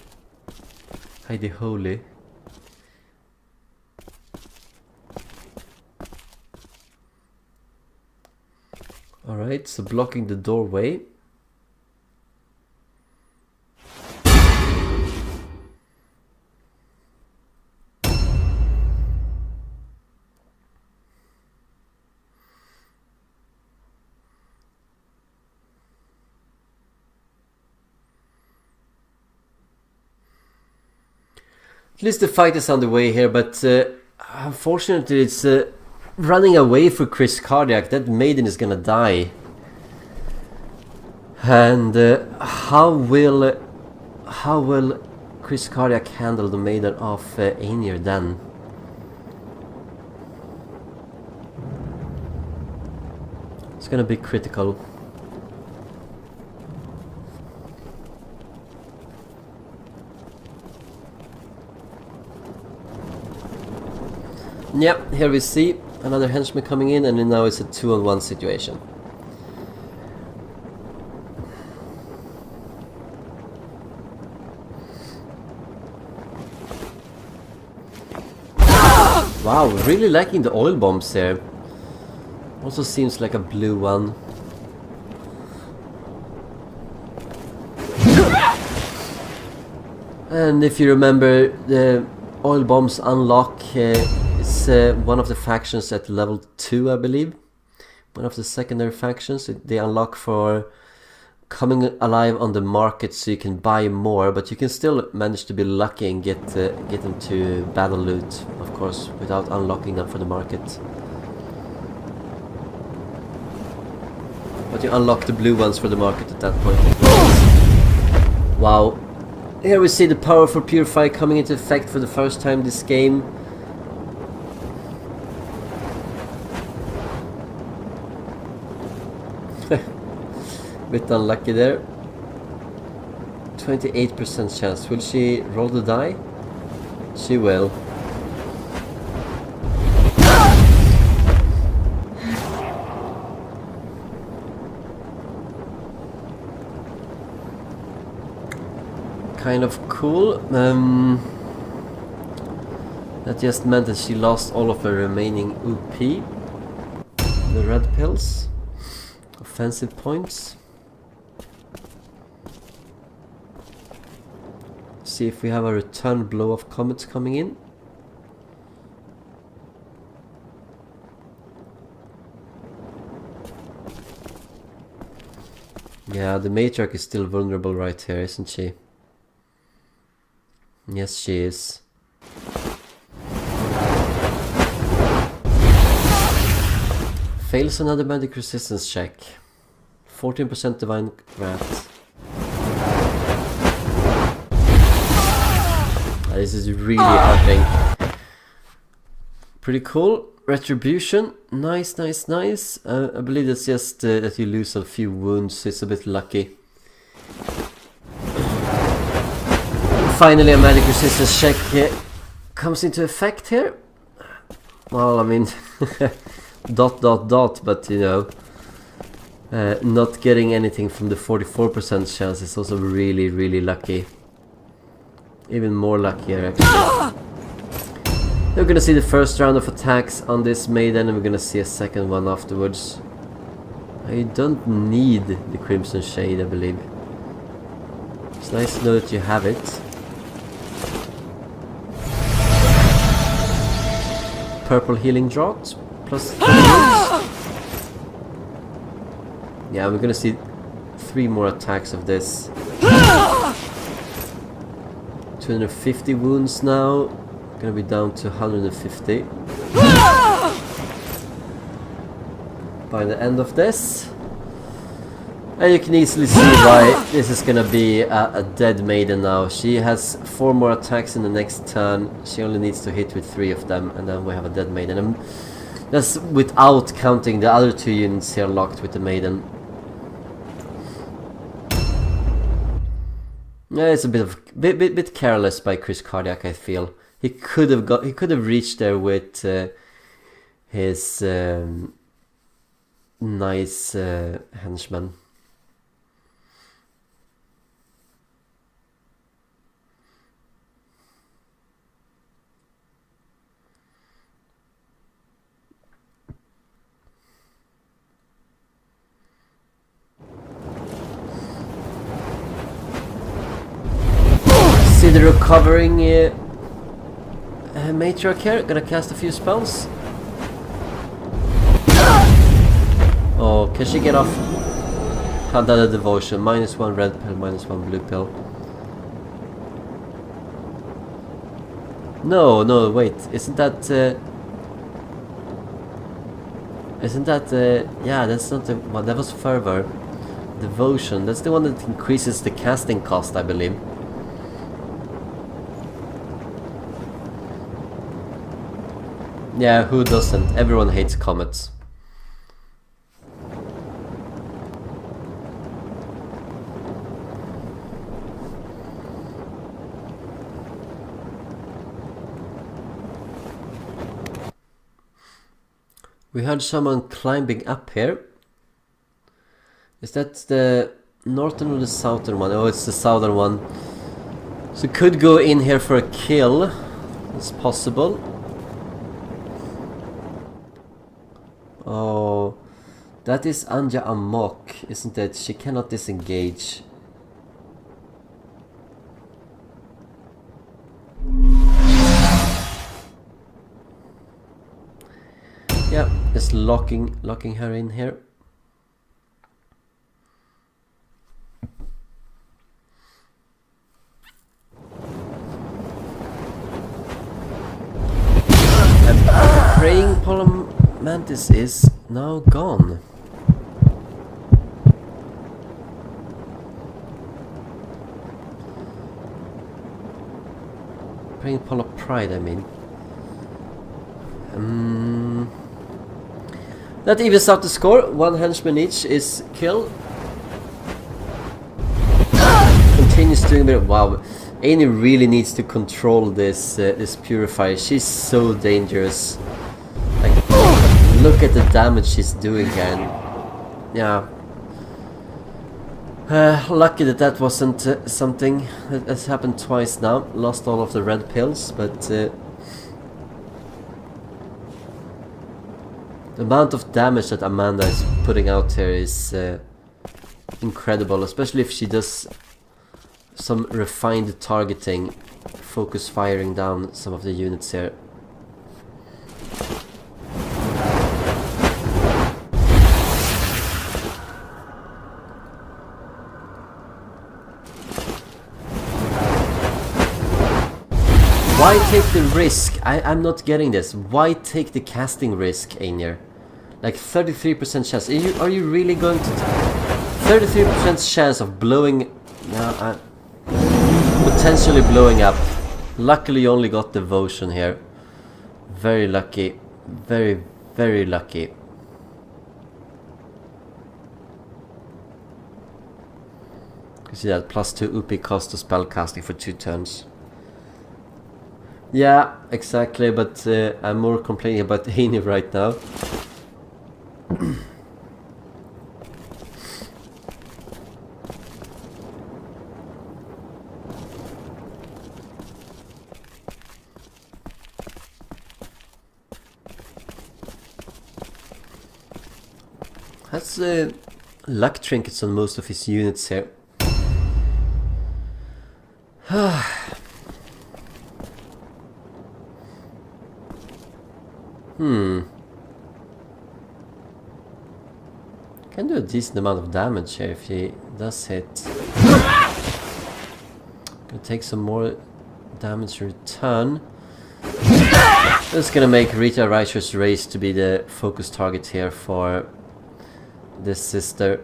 Alright, so blocking the doorway. At least the fight is underway here, but unfortunately it's running away for Kriskardiac. That Maiden is gonna die. And how will Kriskardiac handle the Maiden of Aenur then? It's gonna be critical. Yep, here we see another henchman coming in, and now it's a 2-on-1 situation. Wow, really liking the oil bombs here. Also seems like a blue one. And if you remember, the oil bombs unlock it's one of the factions at level 2, I believe. One of the secondary factions. They unlock for coming alive on the market, so you can buy more, but you can still manage to be lucky and get them to battle loot, of course, without unlocking them for the market. But you unlock the blue ones for the market at that point as well. Wow. Here we see the powerful Purify coming into effect for the first time this game. Bit unlucky there. 28% chance. Will she roll the die? She will. Kind of cool. That just meant that she lost all of her remaining UP. The red pills. Offensive points. See if we have a return blow of comets coming in. Yeah, the matriarch is still vulnerable right here, isn't she? Yes, she is. Fails another magic resistance check. 14% divine wrath. This is really hurting. Pretty cool. Retribution. Nice, nice, nice. I believe that's just that you lose a few wounds, so it's a bit lucky. And finally, a magic resistance check comes into effect here. Well, I mean, ... but you know, not getting anything from the 44% chance is also really, really lucky. Even more luckier, actually. We're gonna see the first round of attacks on this maiden, and we're gonna see a second one afterwards. I don't need the Crimson Shade, I believe. It's nice to know that you have it. Purple Healing Draught, plus 3 wounds. Yeah, we're gonna see 3 more attacks of this. 250 wounds now. Gonna be down to 150 by the end of this. And you can easily see why this is gonna be a dead maiden now. She has 4 more attacks in the next turn. She only needs to hit with 3 of them, and then we have a dead maiden. And that's without counting the other 2 units here locked with the maiden. Yeah, it's a bit careless by Kriskardiac, I feel. He could have reached there with his nice henchman. See the recovering matriarch here, gonna cast a few spells. Oh, can she get off? Handada Devotion, -1 red pill, -1 blue pill. No, wait, isn't that yeah, that's not the one, that was Fervor. Devotion, that's the one that increases the casting cost, I believe. Yeah, who doesn't? Everyone hates comets. We heard someone climbing up here. Is that the northern or the southern one? Oh, it's the southern one. So could go in here for a kill. It's possible. Oh, that is Anja Amok, isn't it? She cannot disengage. Yeah, just locking her in here. And the praying Mantis is now gone. Praying Pole of Pride, I mean. That evens out the score. 1 henchman each is killed. Continues doing a bit of wow. Aenur really needs to control this this purifier. She's so dangerous. Like, look at the damage she's doing here. And, yeah. Lucky that wasn't something that has happened twice now. Lost all of the red pills, but the amount of damage that Amanda is putting out here is incredible, especially if she does some refined targeting, focus firing down some of the units here. why take the risk? I'm not getting this. Why take the casting risk, Aenur? Like 33% chance. Are you really going to... 33% chance of blowing... No, potentially blowing up. Luckily you only got devotion here. Very lucky. Very, very lucky. You see that +2 UP cost to spell casting for 2 turns. Yeah, exactly, but I'm more complaining about Aenur right now. Has luck trinkets on most of his units here. Can do a decent amount of damage here if he does hit. Gonna take some more damage in return. That's gonna make Rita Righteous Race to be the focus target here for this sister.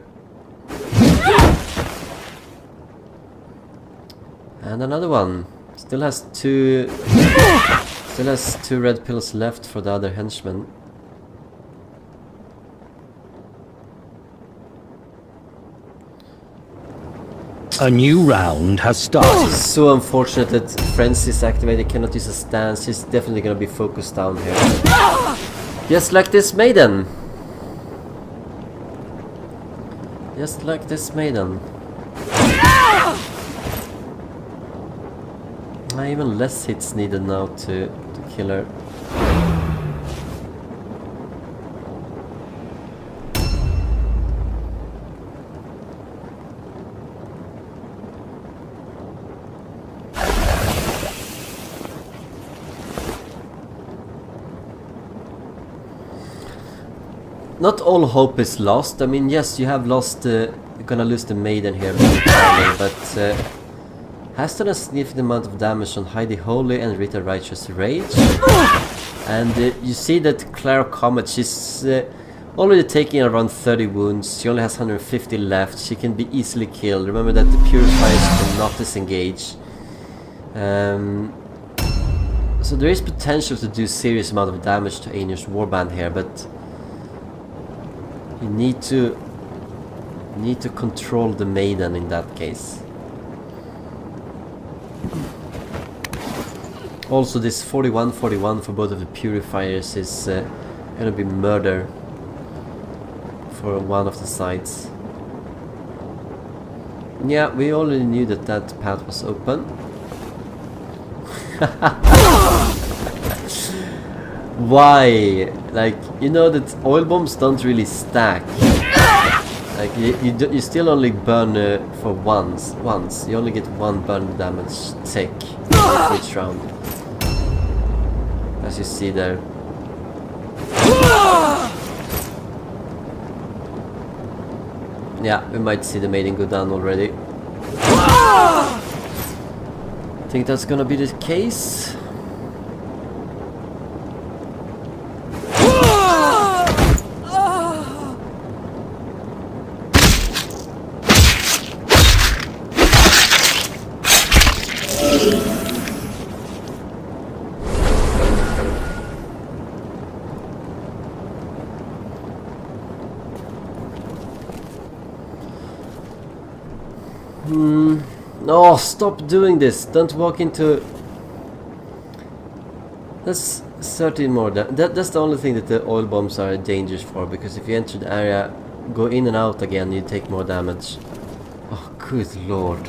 And another one. Still has two red pills left for the other henchman. A new round has started. So unfortunate that Frenzy is activated, cannot use a stance. She's definitely gonna be focused down here. Just like this maiden. Just like this maiden. Even less hits needed now to kill her. Not all hope is lost. I mean, yes, you have lost. You're gonna lose the maiden here, but has done a significant amount of damage on Heidi Holy and Rita Righteous Rage. And you see that Clara Comet, she's already taking around 30 wounds. She only has 150 left. She can be easily killed. Remember that the Purifiers cannot disengage. So there is potential to do serious amount of damage to Aenur's warband here, but you need to control the maiden in that case. Also, this 41-41 for both of the Purifiers is gonna be murder for one of the sides. Yeah, we already knew that that path was open. Why? Like, you know that oil bombs don't really stack. Like, you still only burn for once. You only get one burn damage tick for each round. As you see there. Yeah, we might see the maiden go down already. Think that's gonna be the case. No, stop doing this. Don't walk into... That's 13 more. That's the only thing that the oil bombs are dangerous for, because if you enter the area, go in and out again, you take more damage. Oh, good lord.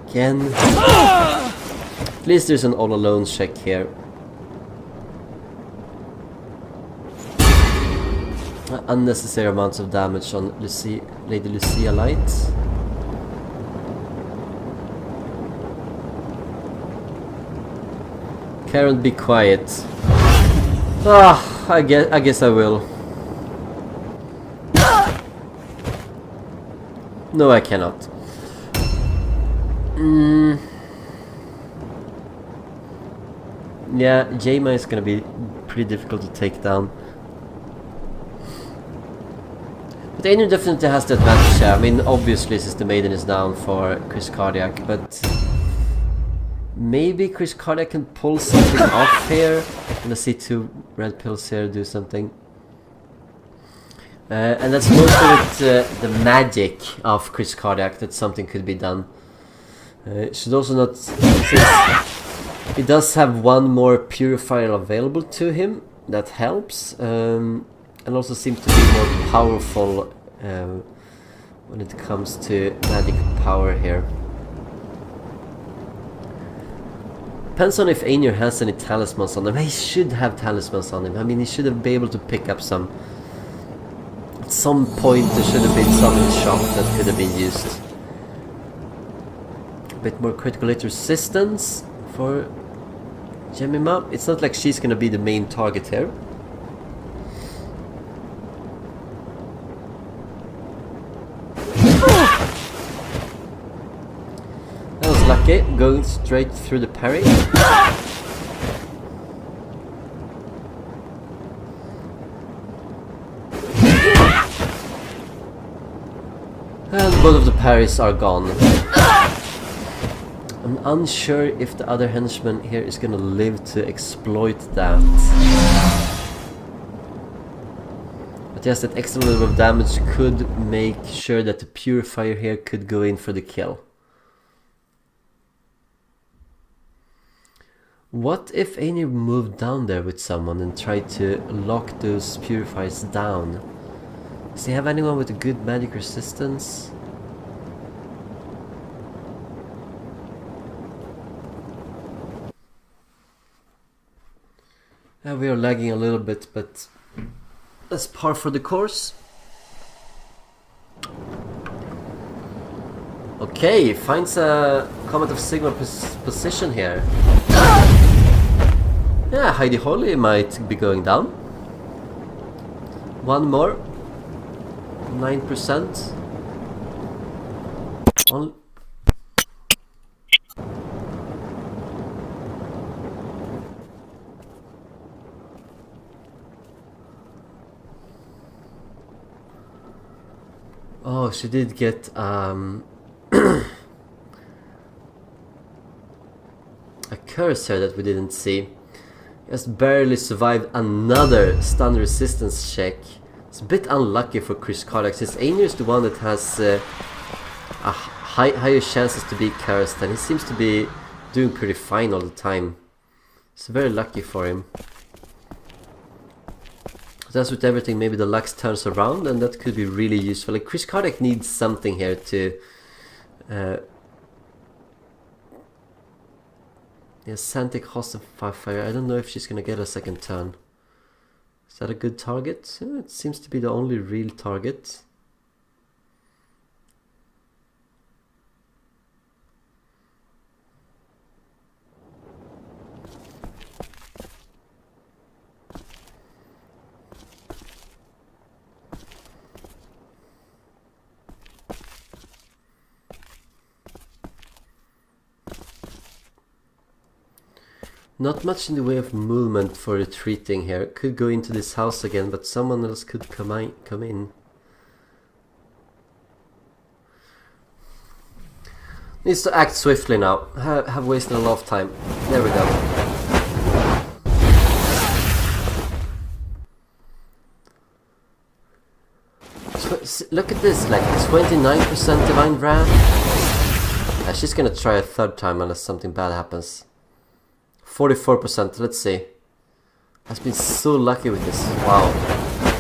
Again. At least there's an all alone check here. Unnecessary amounts of damage on Lady Lucia Light. Karond, be quiet. Ah, I guess I will. No, I cannot. Yeah, Jaima is gonna be pretty difficult to take down. But Aenur definitely has the advantage here. I mean, obviously since the maiden is down for Kriskardiac, but maybe Kriskardiac can pull something off here. And I see 2 red pills here do something. And that's mostly with the magic of Kriskardiac that something could be done. Should also not... He does have one more purifier available to him, that helps, and also seems to be more powerful when it comes to magic power here. Depends on if Aenur has any talismans on him. He should have talismans on him. I mean, he should have been able to pick up some. At some point there should have been some in the shop that could have been used. A bit more critical hit resistance for Jemima. It's not like she's gonna be the main target here. That was lucky, going straight through the parry. And both of the parries are gone. I'm unsure if the other henchman here is gonna live to exploit that. But yes, that extra level of damage could make sure that the purifier here could go in for the kill. What if Aenur moved down there with someone and tried to lock those purifiers down? Does he have anyone with a good magic resistance? Yeah, we are lagging a little bit, but that's par for the course. Okay, finds a Comet of Sigma position here. Yeah, Heidi Holly might be going down. One more. 9%. Oh, she did get a curse here that we didn't see. Just barely survived another stun resistance check. It's a bit unlucky for Kriskardiac since Aenur is the one that has higher chances to be cursed, and he seems to be doing pretty fine all the time. It's very lucky for him. As with everything, maybe the luck turns around, and that could be really useful. Like Kriskardiac needs something here to yeah, Santic Host of Fire. I don't know if she's gonna get a second turn. Is that a good target? Yeah, it seems to be the only real target. Not much in the way of movement for retreating here. Could go into this house again, but someone else could come in. Needs to act swiftly now. Have wasted a lot of time. There we go. Look at this, like 29% Divine Wrath. She's gonna try a third time unless something bad happens. 44%, let's see. Has been so lucky with this. Wow.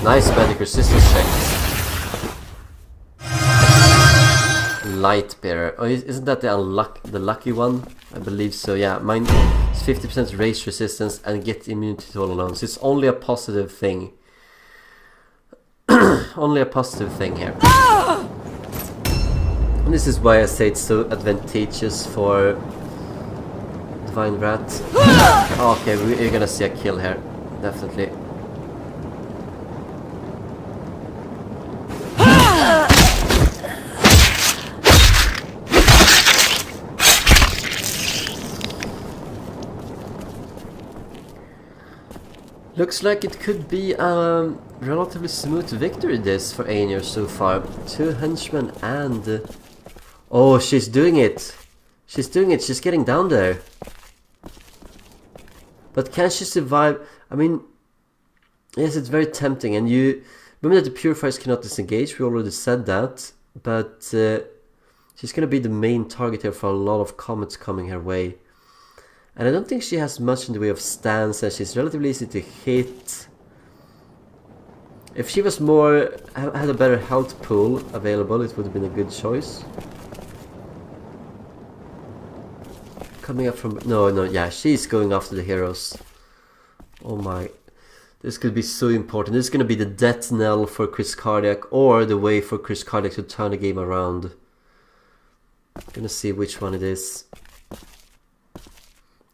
Nice magic resistance check. Light bearer. Oh, isn't that the lucky one? I believe so, yeah. Mine is 50% raise resistance and get immunity to all alone. So it's only a positive thing. Only a positive thing here. And this is why I say it's so advantageous for Divine Wrath. Oh, okay, we're gonna see a kill here, definitely. Looks like it could be a relatively smooth victory this for Aenur so far. 2 henchmen and... oh, she's doing it! She's doing it, she's getting down there. But can she survive? I mean... yes, it's very tempting, and you... remember that the Purifiers cannot disengage, we already said that. But she's gonna be the main target here for a lot of comets coming her way. And I don't think she has much in the way of stance, and she's relatively easy to hit. If she was more... had a better health pool available, it would have been a good choice. Coming up from... no, yeah, she's going after the heroes. Oh my... this could be so important. This is going to be the death knell for Kriskardiac, or the way for Kriskardiac to turn the game around. Gonna see which one it is.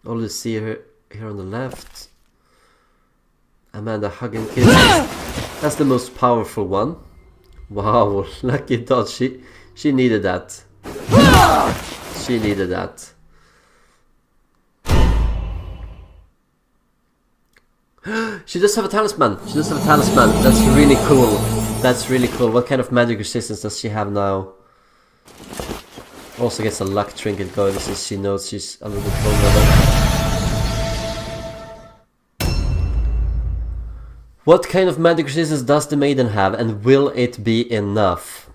Already see her here on the left. Amanda hugging kids. That's the most powerful one. Wow, lucky dodge. She needed that. She needed that. She does have a talisman. She does have a talisman. That's really cool. That's really cool. What kind of magic resistance does she have now? Also gets a luck trinket going since she knows she's a little bit vulnerable. What kind of magic resistance does the maiden have, and will it be enough?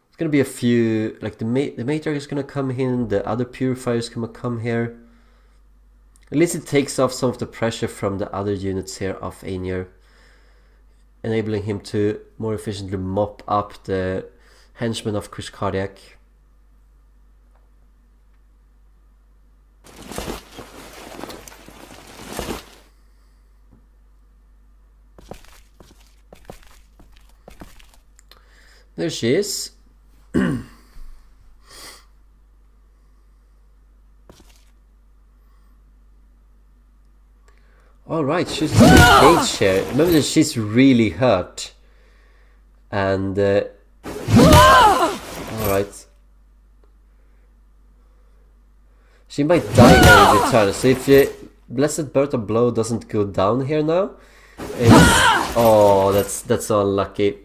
It's gonna be a few, like the matriarch is gonna come in, the other purifier is gonna come here. At least it takes off some of the pressure from the other units here of Aenur, enabling him to more efficiently mop up the henchmen of Kriskardiac. There she is. Alright, she's in the cage here. Remember that she's really hurt. And... alright. She might die here in return. So if the Blessed Birth of Blow doesn't go down here now... oh, that's so unlucky.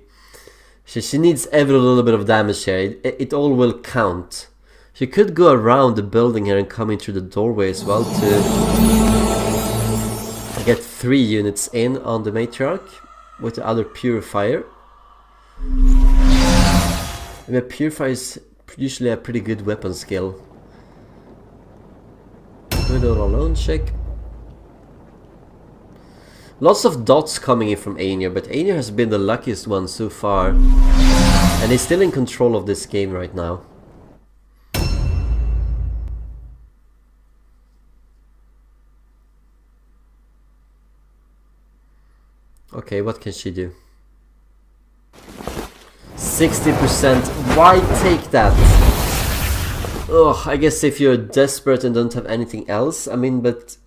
She needs every little bit of damage here. It all will count. She could go around the building here and come in through the doorway as well to get 3 units in on the matriarch with the other purifier. And the purifier is usually a pretty good weapon skill. Good old alone check. Lots of dots coming in from Aenur, but Aenur has been the luckiest one so far. And he's still in control of this game right now. Okay, what can she do? 60%. Why take that? Ugh, I guess if you're desperate and don't have anything else, I mean, but...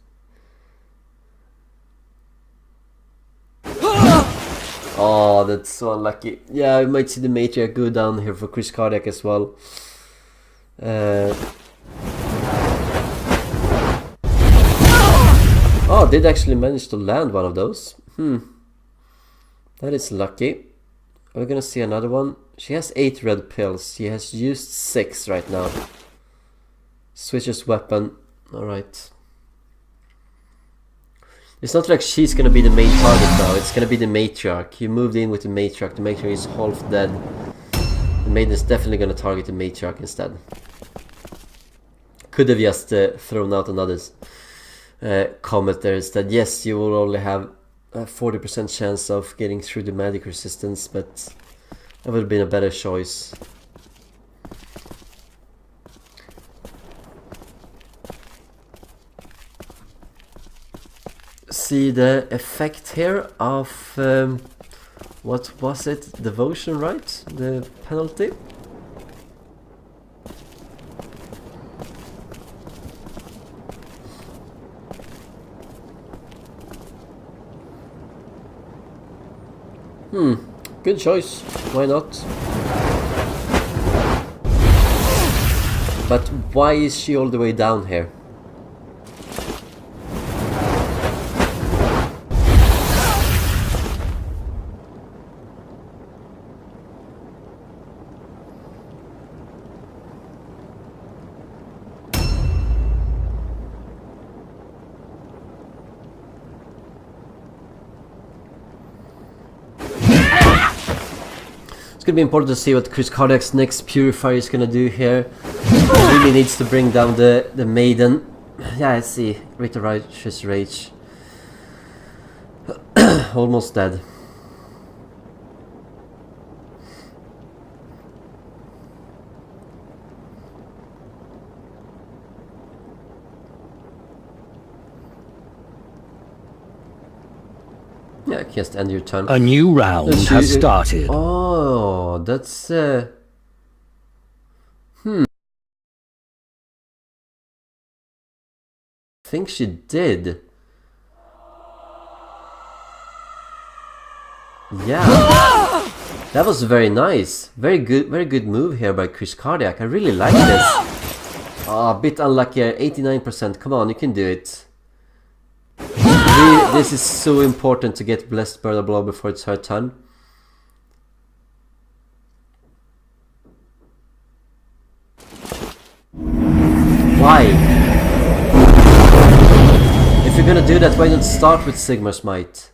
oh, that's so unlucky. Yeah, I might see the matriarch go down here for Kriskardiac as well. Oh, did actually manage to land one of those. That is lucky. Are we gonna see another one? She has 8 red pills. She has used 6 right now. Switches weapon. Alright. It's not like she's gonna be the main target now, it's gonna be the matriarch. You moved in with the matriarch is half dead. The maiden is definitely gonna target the matriarch instead. Could have just thrown out another comment there instead. Yes, you will only have a 40% chance of getting through the magic resistance, but that would have been a better choice. See the effect here of what was it? Devotion, right? The penalty. Good choice. Why not? But why is she all the way down here? It's gonna be important to see what Kriskardiac's next purifier is gonna do here. He really needs to bring down the maiden. Yeah, I see. Rita Righteous Rage. Almost dead. Yeah, just end your turn. A new round has started. Oh, that's I think she did. Yeah. That was very nice. Very good move here by Kriskardiac. I really like this. Ah, a bit unlucky here. 89%. Come on, you can do it. This is so important to get Blessed Bird Blow before it's her turn. Why? If you're gonna do that, why not start with Sigmar Smite?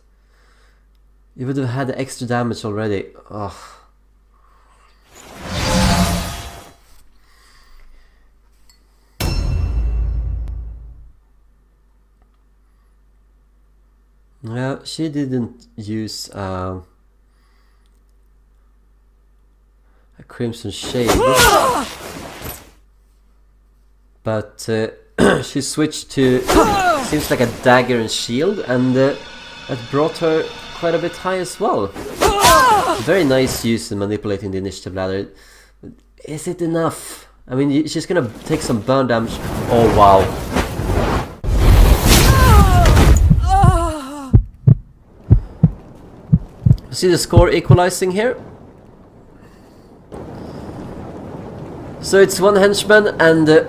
You would have had extra damage already. Ugh. Yeah, she didn't use a Crimson Shade, but she switched to seems like a dagger and shield, and that brought her quite a bit high as well. Very nice use in manipulating the initiative ladder. Is it enough? I mean, she's gonna take some burn damage. Oh wow. See the score equalizing here? So it's one henchman and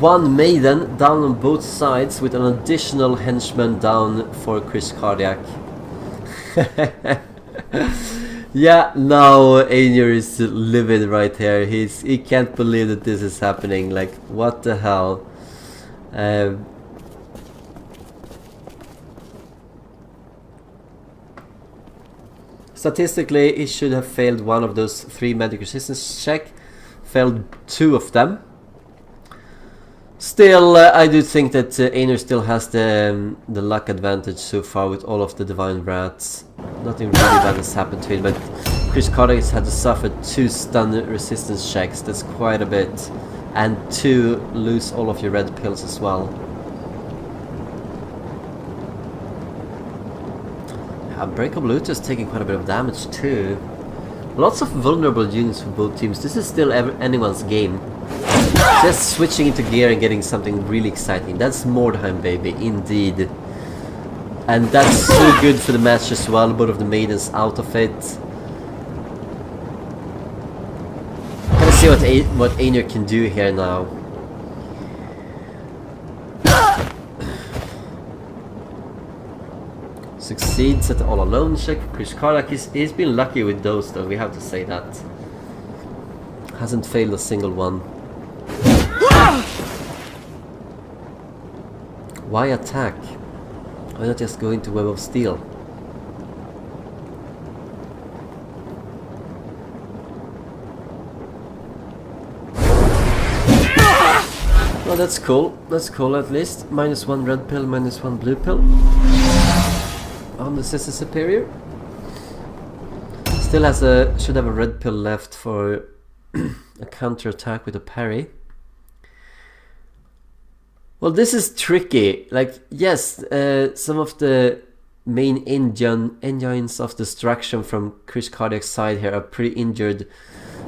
one maiden down on both sides, with an additional henchman down for Kriskardiac. Yeah, now Aenur is livid right here. He can't believe that this is happening. Like, what the hell? Statistically, he should have failed one of those 3 magic resistance check. Failed 2 of them. Still, I do think that Aenur still has the luck advantage so far with all of the Divine Wraths. Nothing really bad has happened to him, but Kriskardiac has had to suffer 2 stun resistance checks. That's quite a bit. And 2 lose all of your red pills as well. Unbreakable Loot is taking quite a bit of damage too. Lots of vulnerable units for both teams. This is still anyone's game. Just switching into gear and getting something really exciting. That's Mordheim, baby, indeed. And that's so good for the match as well. Both of the maidens out of it. Let's see what Aenur can do here now. Succeeds at the all alone check. Kriskardiac he's been lucky with those though, we have to say that. Hasn't failed a single one. Why attack? Why not just go into Web of Steel? Well, that's cool. That's cool at least. -1 red pill, -1 blue pill. On the Sister Superior. Still should have a red pill left for a counter attack with a parry. Well, this is tricky. Like, yes, some of the main engines of destruction from Kriskardiac's side here are pretty injured,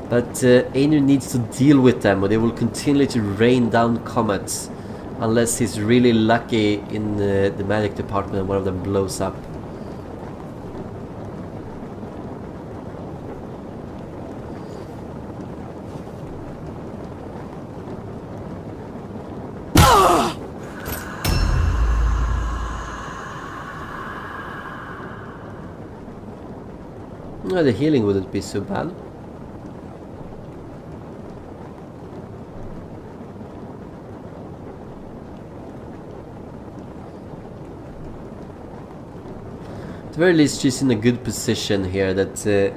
but Aenur needs to deal with them, or they will continue to rain down comets unless he's really lucky in the magic department and one of them blows up. No, the healing wouldn't be so bad. At the very least, she's in a good position here that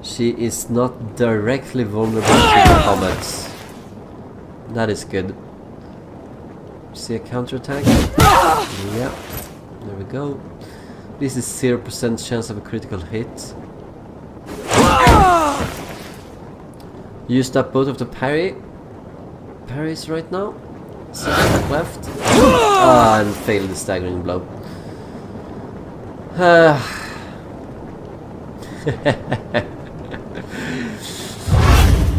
she is not directly vulnerable to the comets. That is good. See a counterattack? Yeah, there we go. This is 0% chance of a critical hit. Used up both of the parries right now. 6 left. And failed the staggering blow.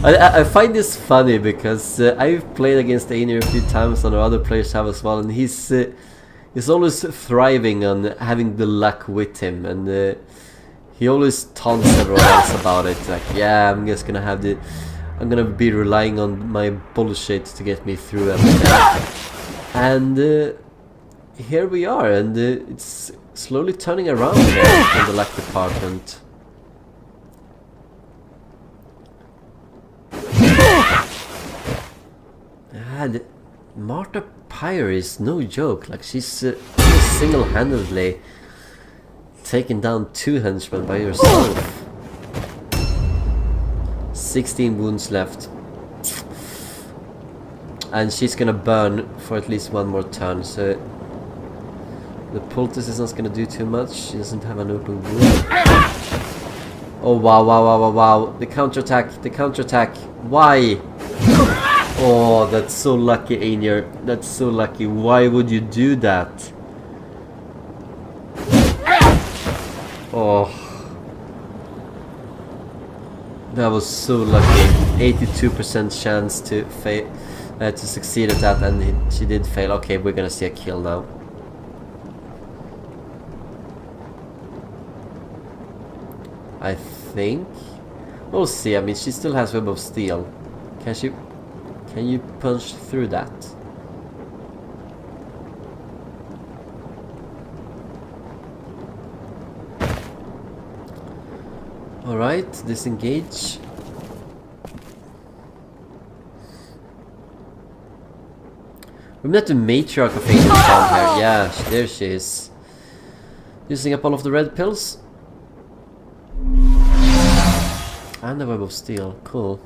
I find this funny because I've played against Aenur a few times and other players have as well, and he's always thriving on having the luck with him, and he always taunts everyone else about it, like, yeah, I'm gonna be relying on my bullshit to get me through everything. And here we are, and it's slowly turning around here in the luck department. Marta Pyre is no joke, like she's single-handedly taken down 2 henchmen by herself. 16 wounds left. And she's gonna burn for at least 1 more turn, so the poultice is not gonna do too much. She doesn't have an open wound. Oh wow, the counterattack, why? Oh, that's so lucky, Aenur. That's so lucky. Why would you do that? Oh, that was so lucky. 82% chance to succeed at that, and she did fail. Okay, we're gonna see a kill now. I think we'll see. I mean, she still has Web of Steel. Can you punch through that? Alright, disengage. We met the matriarch of Aenur down here. Yeah, there she is. Using up all of the red pills. And the Web of Steel. Cool.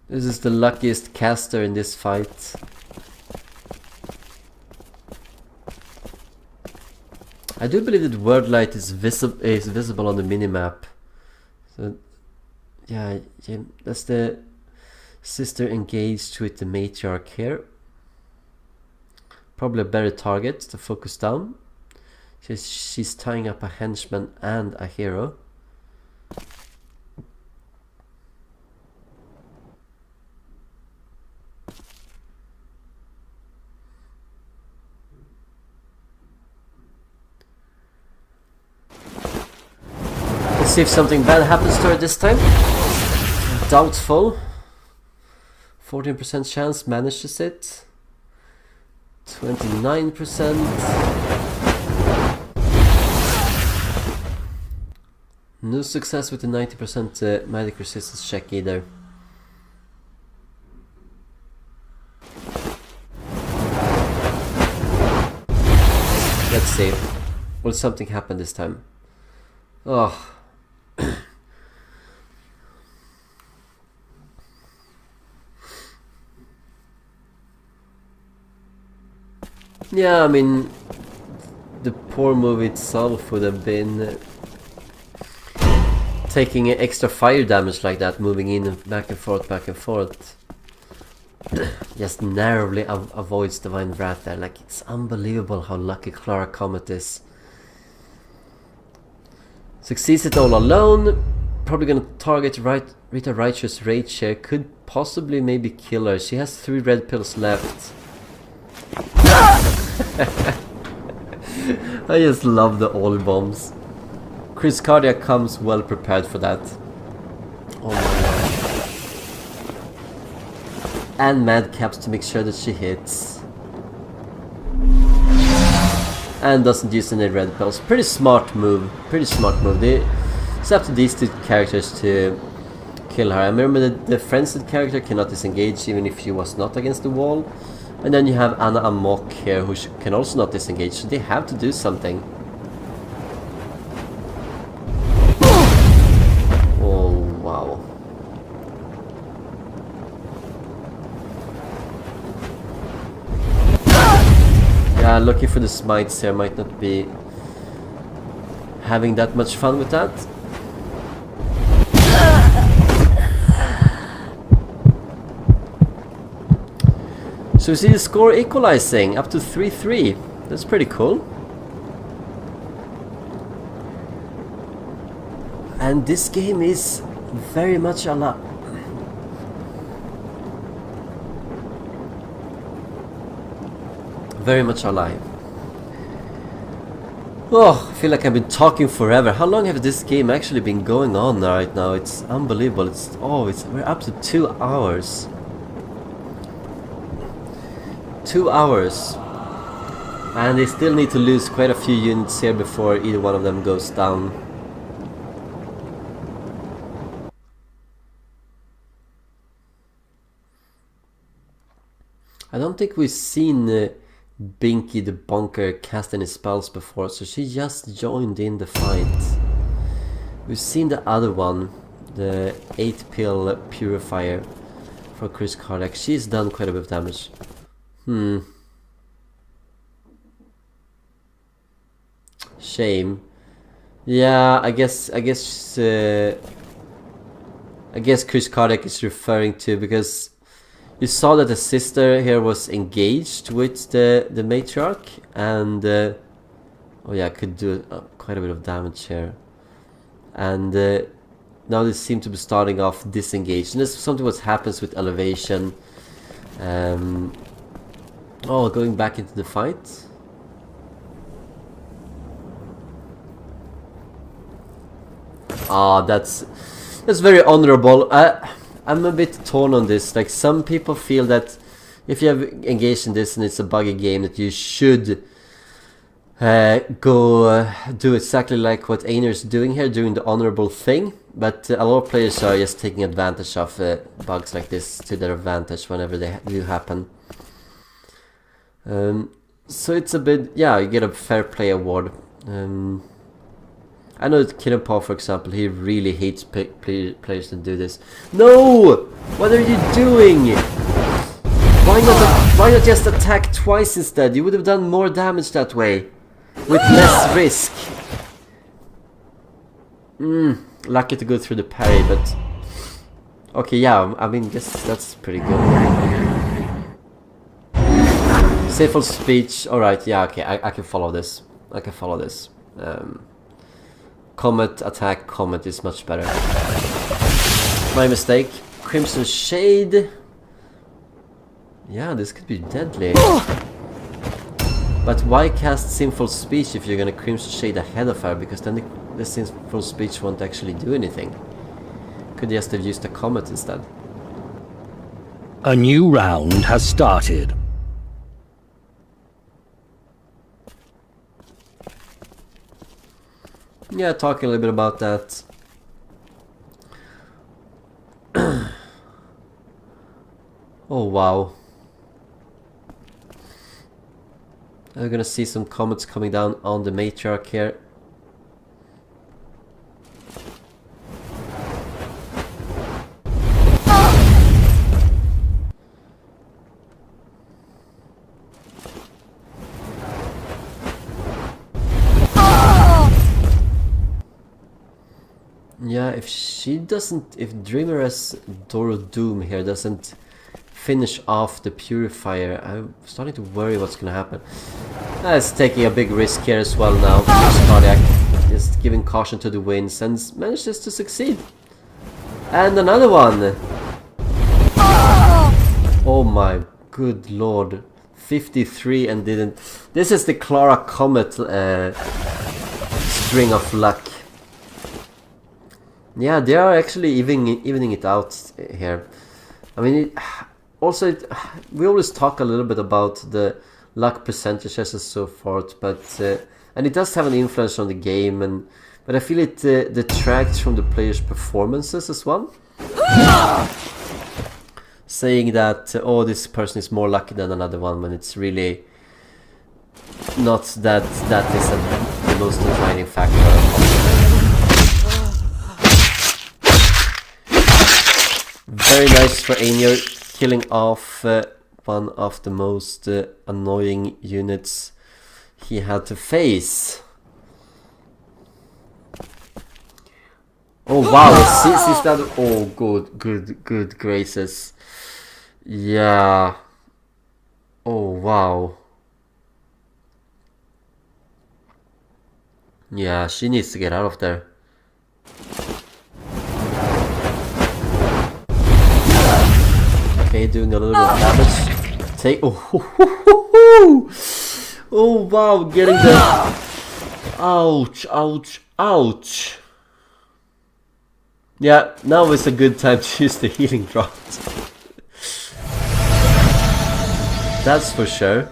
This is the luckiest caster in this fight. I do believe that word light is visible on the minimap. So yeah, that's the sister engaged with the matriarch here. Probably a better target to focus down. She's tying up a henchman and a hero. Let's see if something bad happens to her this time. Doubtful. 14% chance, manages it. 29%. No success with the 90% magic resistance check either. Let's see. Will something happen this time? Oh. Yeah, I mean, the poor move itself would have been taking extra fire damage like that, moving in and back and forth. Just narrowly avoids Divine Wrath there. Like, it's unbelievable how lucky Clara Comet is. Succeeds it all alone. Probably gonna target Rita Righteous Rage here. Could possibly maybe kill her. She has 3 red pills left. I just love the all bombs. Kriskardiac comes well prepared for that. Oh and madcaps to make sure that she hits. And doesn't use any red pills. Pretty smart move. Pretty smart move. It's up to these two characters to kill her. I remember that the frenzied character cannot disengage even if she was not against the wall. And then you have Anna Amok here who can also not disengage. So they have to do something. Oh, wow. Yeah, looking for the smites here might not be having that much fun with that. So we see the score equalizing up to 3-3. That's pretty cool. And this game is very much alive. Very much alive. Oh, I feel like I've been talking forever. How long have this game actually been going on right now? It's unbelievable. We're up to 2 hours. 2 hours. And they still need to lose quite a few units here before either one of them goes down. I don't think we've seen Binky the Bonker cast any spells before, so she just joined in the fight. We've seen the other one, the 8-pill purifier for Kriskardiac. She's done quite a bit of damage. Shame. Yeah, I guess Kriskardiac is referring to, because you saw that the sister here was engaged with the matriarch, and oh yeah, could do quite a bit of damage here. And now they seem to be starting off disengaged, and this is something what happens with elevation. Oh, going back into the fight. Ah, that's very honorable. I'm a bit torn on this. Like, some people feel that if you have engaged in this and it's a buggy game, that you should go do exactly like what Aenur is doing here, doing the honorable thing. But a lot of players are just taking advantage of bugs like this to their advantage whenever they do happen. So it's a bit, yeah, you get a fair play award. I know that Kid Paw, for example, he really hates players that do this. No! What are you doing? Why not just attack twice instead? You would have done more damage that way, with less risk. Lucky to go through the parry, but okay, yeah, I mean, that's pretty good. Sinful speech. All right, yeah, okay, I can follow this. I can follow this. Comet attack. Comet is much better. My mistake. Crimson Shade. Yeah, this could be deadly. But why cast Sinful Speech if you're gonna Crimson Shade ahead of her? Because then the Sinful Speech won't actually do anything. Could just have used a Comet instead. A new round has started. Yeah, talking a little bit about that. Oh wow. We're gonna see some comets coming down on the matriarch here. Yeah, if she doesn't, if Dreameress Doro Doom here doesn't finish off the purifier, I'm starting to worry what's gonna happen. It's taking a big risk here as well now. Kriskardiac just giving caution to the winds and manages to succeed. And another one. Oh my good lord. 53 and didn't. This is the Clara Comet string of luck. Yeah, they are actually evening it out here. I mean, also, we always talk a little bit about the luck percentages and so forth, but and it does have an influence on the game, but I feel it detracts from the players' performances as well. Saying that, oh, this person is more lucky than another one, when it's really not that isn't the most defining factor. Very nice for Aenur, killing off one of the most annoying units he had to face. Oh wow, is that? Oh, good graces. Yeah. Oh wow. Yeah, she needs to get out of there. Okay, doing a little bit of damage. Take. Oh, oh wow, getting the. Ouch, ouch, ouch. Yeah, now is a good time to use the healing drop. That's for sure.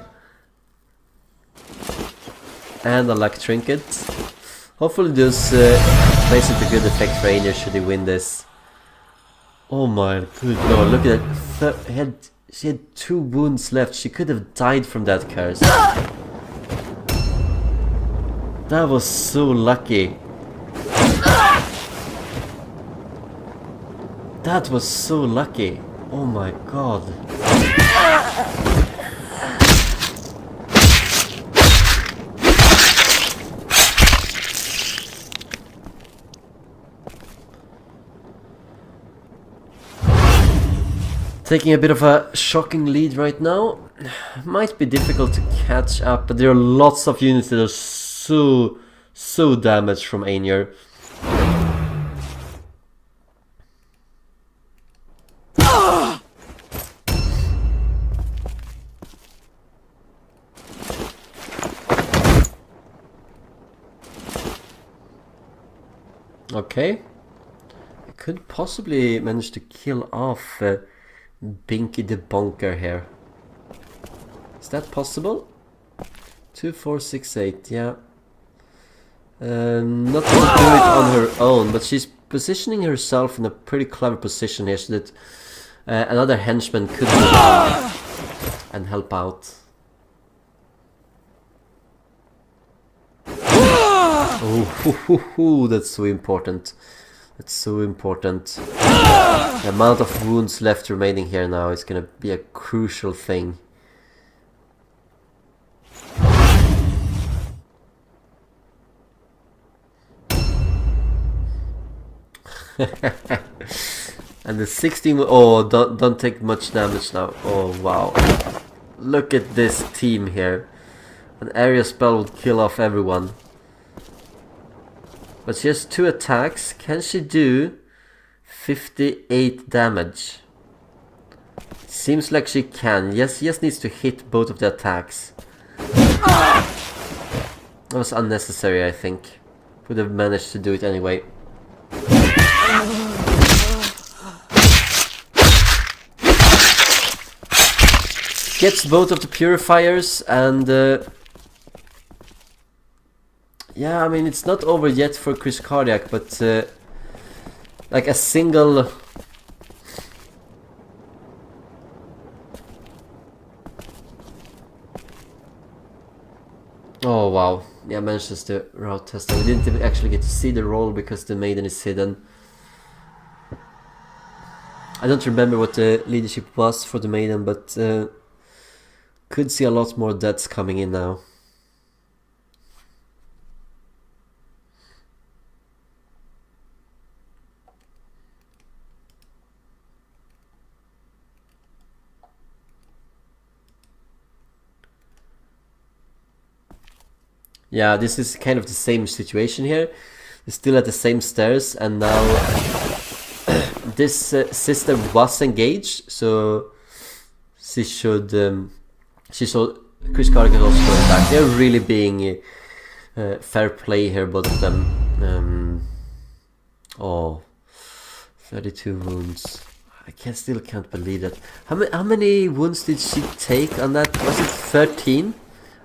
And a luck trinket. Hopefully this plays into good effect for Aenur should he win this. Oh my good lord, look at that. She had 2 wounds left. She could have died from that curse. That was so lucky. That was so lucky. Oh my god. Taking a bit of a shocking lead right now. Might be difficult to catch up, but there are lots of units that are so damaged from Aenur. Okay, I could possibly manage to kill off Binky the Bonker here. Is that possible? 2, 4, 6, 8, yeah. Not to do it on her own, but she's positioning herself in a pretty clever position here so that another henchman could move and help out. Oh, that's so important. That's so important. The amount of wounds left remaining here now is gonna be a crucial thing. And the 16. Oh, don't take much damage now. Oh wow! Look at this team here. An area spell would kill off everyone. But she has 2 attacks. Can she do 58 damage? Seems like she can. Yes, she just needs to hit both of the attacks. That was unnecessary, I think. Would have managed to do it anyway. Gets both of the purifiers and yeah, I mean, it's not over yet for Kriskardiac, but like a single... Oh wow, yeah, manages the route tester. We didn't actually get to see the roll because the maiden is hidden. I don't remember what the leadership was for the maiden, but could see a lot more deaths coming in now. Yeah, this is kind of the same situation here. We're still at the same stairs, and now this sister was engaged, so she should. She saw Kriskardiac also going back. They're really being fair play here, both of them. Oh, 32 wounds. Still can't believe that. How many wounds did she take on that? Was it 13?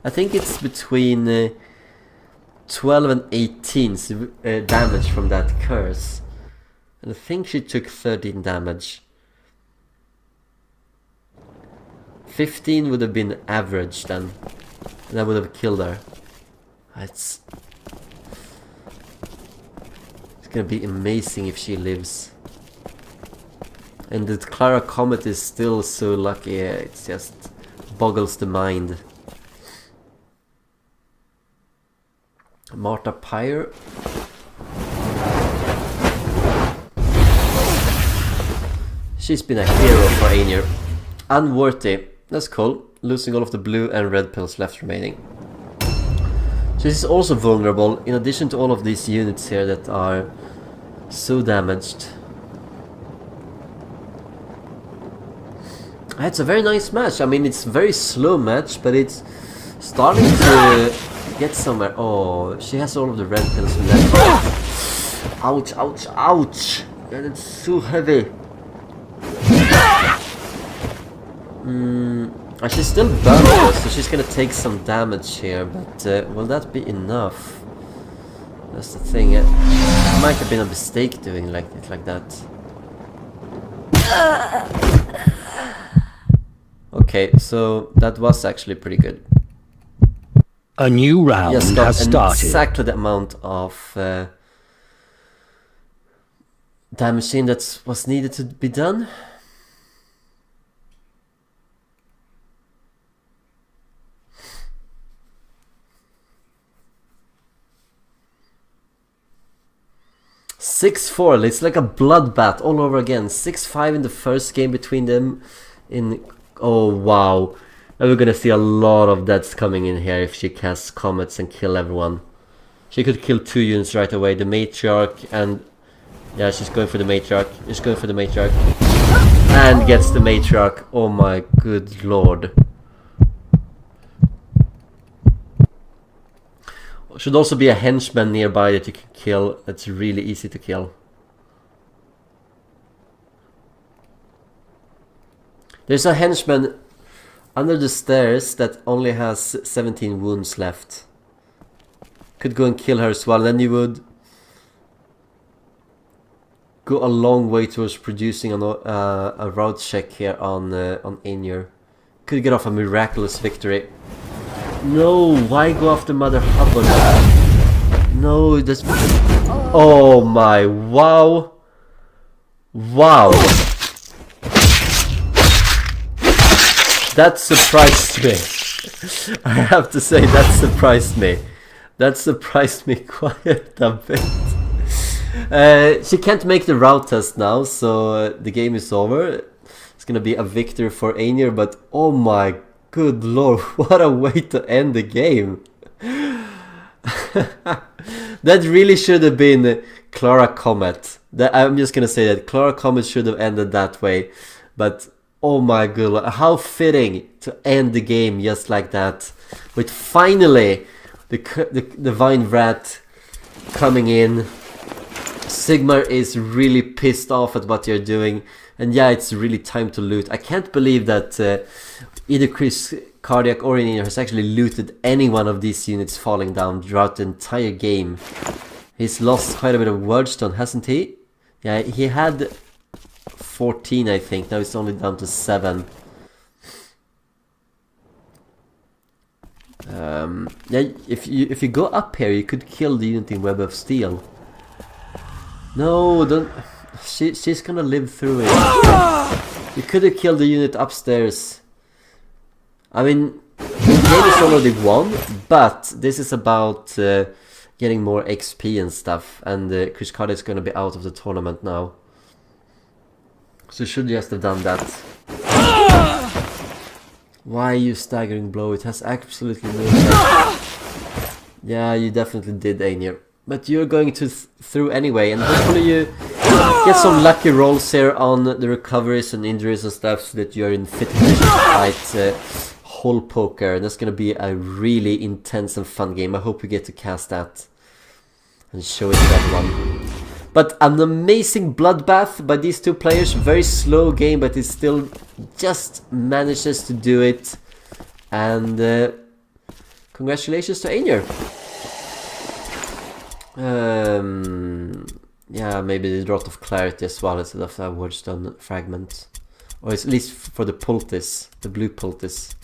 I think it's between 12 and 18 damage from that curse. And I think she took 13 damage. 15 would have been average then. And that would have killed her. It's gonna be amazing if she lives. And the Clara Comet is still so lucky, it just boggles the mind. Marta Pyre. She's been a hero for Aenur. Unworthy. That's cool. Losing all of the blue and red pills left remaining. She's also vulnerable, in addition to all of these units here that are so damaged. It's a very nice match. I mean, it's a very slow match, but it's starting to get somewhere. Oh, she has all of the red pills left. Ouch, ouch, ouch! And it's so heavy. She's still burned, so she's gonna take some damage here, but will that be enough? That's the thing. It might have been a mistake doing it like that. Okay, so that was actually pretty good. A new round has started. Exactly the amount of damaging that was needed to be done. (6-4). It's like a bloodbath all over again. 6-5 in the first game between them. Oh wow, and we're gonna see a lot of deaths coming in here if she casts comets and kill everyone. She could kill 2 units right away. The matriarch and yeah, she's going for the matriarch. She's going for the matriarch and gets the matriarch. Oh my good lord. Should also be a henchman nearby that you can kill. That's really easy to kill. There's a henchman under the stairs that only has 17 wounds left. Could go and kill her as well. Then you would go a long way towards producing a route check here on Aenur. Could get off a miraculous victory. No, why go after Mother Hubbard? No, that's... Oh my, wow. Wow. That surprised me. I have to say, that surprised me. That surprised me quite a bit. She can't make the route test now, so the game is over. It's gonna be a victory for Aenur, but oh my good lord, what a way to end the game. That really should have been Clara Comet. I'm just gonna say that Clara Comet should have ended that way, but oh my god, how fitting to end the game just like that. With finally the Divine Rat coming in. Sigmar is really pissed off at what you're doing. And yeah, it's really time to loot. I can't believe that either Kriskardiac or Aenur has actually looted any one of these units falling down throughout the entire game. He's lost quite a bit of wordstone, hasn't he? Yeah, he had 14, I think. Now it's only down to 7. Yeah, if you go up here, you could kill the unit in Web of Steel. No, don't. She's gonna live through it. You could have killed the unit upstairs. I mean, the game is already won, but this is about getting more XP and stuff. And Kriskardiac is gonna be out of the tournament now. So you should just have done that. Why are you staggering blow? It has absolutely no effect. Yeah, you definitely did, Aenur. But you're going to through anyway, and hopefully you get some lucky rolls here on the recoveries and injuries and stuff, so that you're in fit condition to fight Hole Poker. And that's gonna be a really intense and fun game. I hope you get to cast that and show it to everyone. But an amazing bloodbath by these two players. Very slow game, but it still just manages to do it. And congratulations to Aenur. Yeah, maybe the Draught of Clarity as well instead of that Wordstone Fragment. Or at least for the Poultice, the blue Poultice.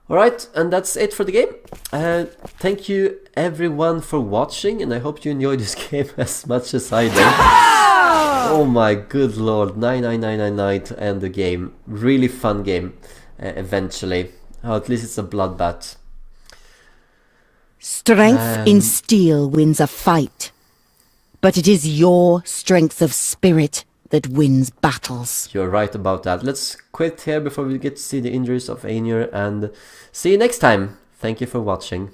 Alright, and that's it for the game. Thank you everyone for watching, and I hope you enjoyed this game as much as I did. Oh my good lord, 99999 to end the game. Really fun game, eventually. Oh, at least it's a bloodbath. Strength in steel wins a fight, but it is your strength of spirit that wins battles. You're right about that. Let's quit here before we get to see the injuries of Aenur, and see you next time. Thank you for watching.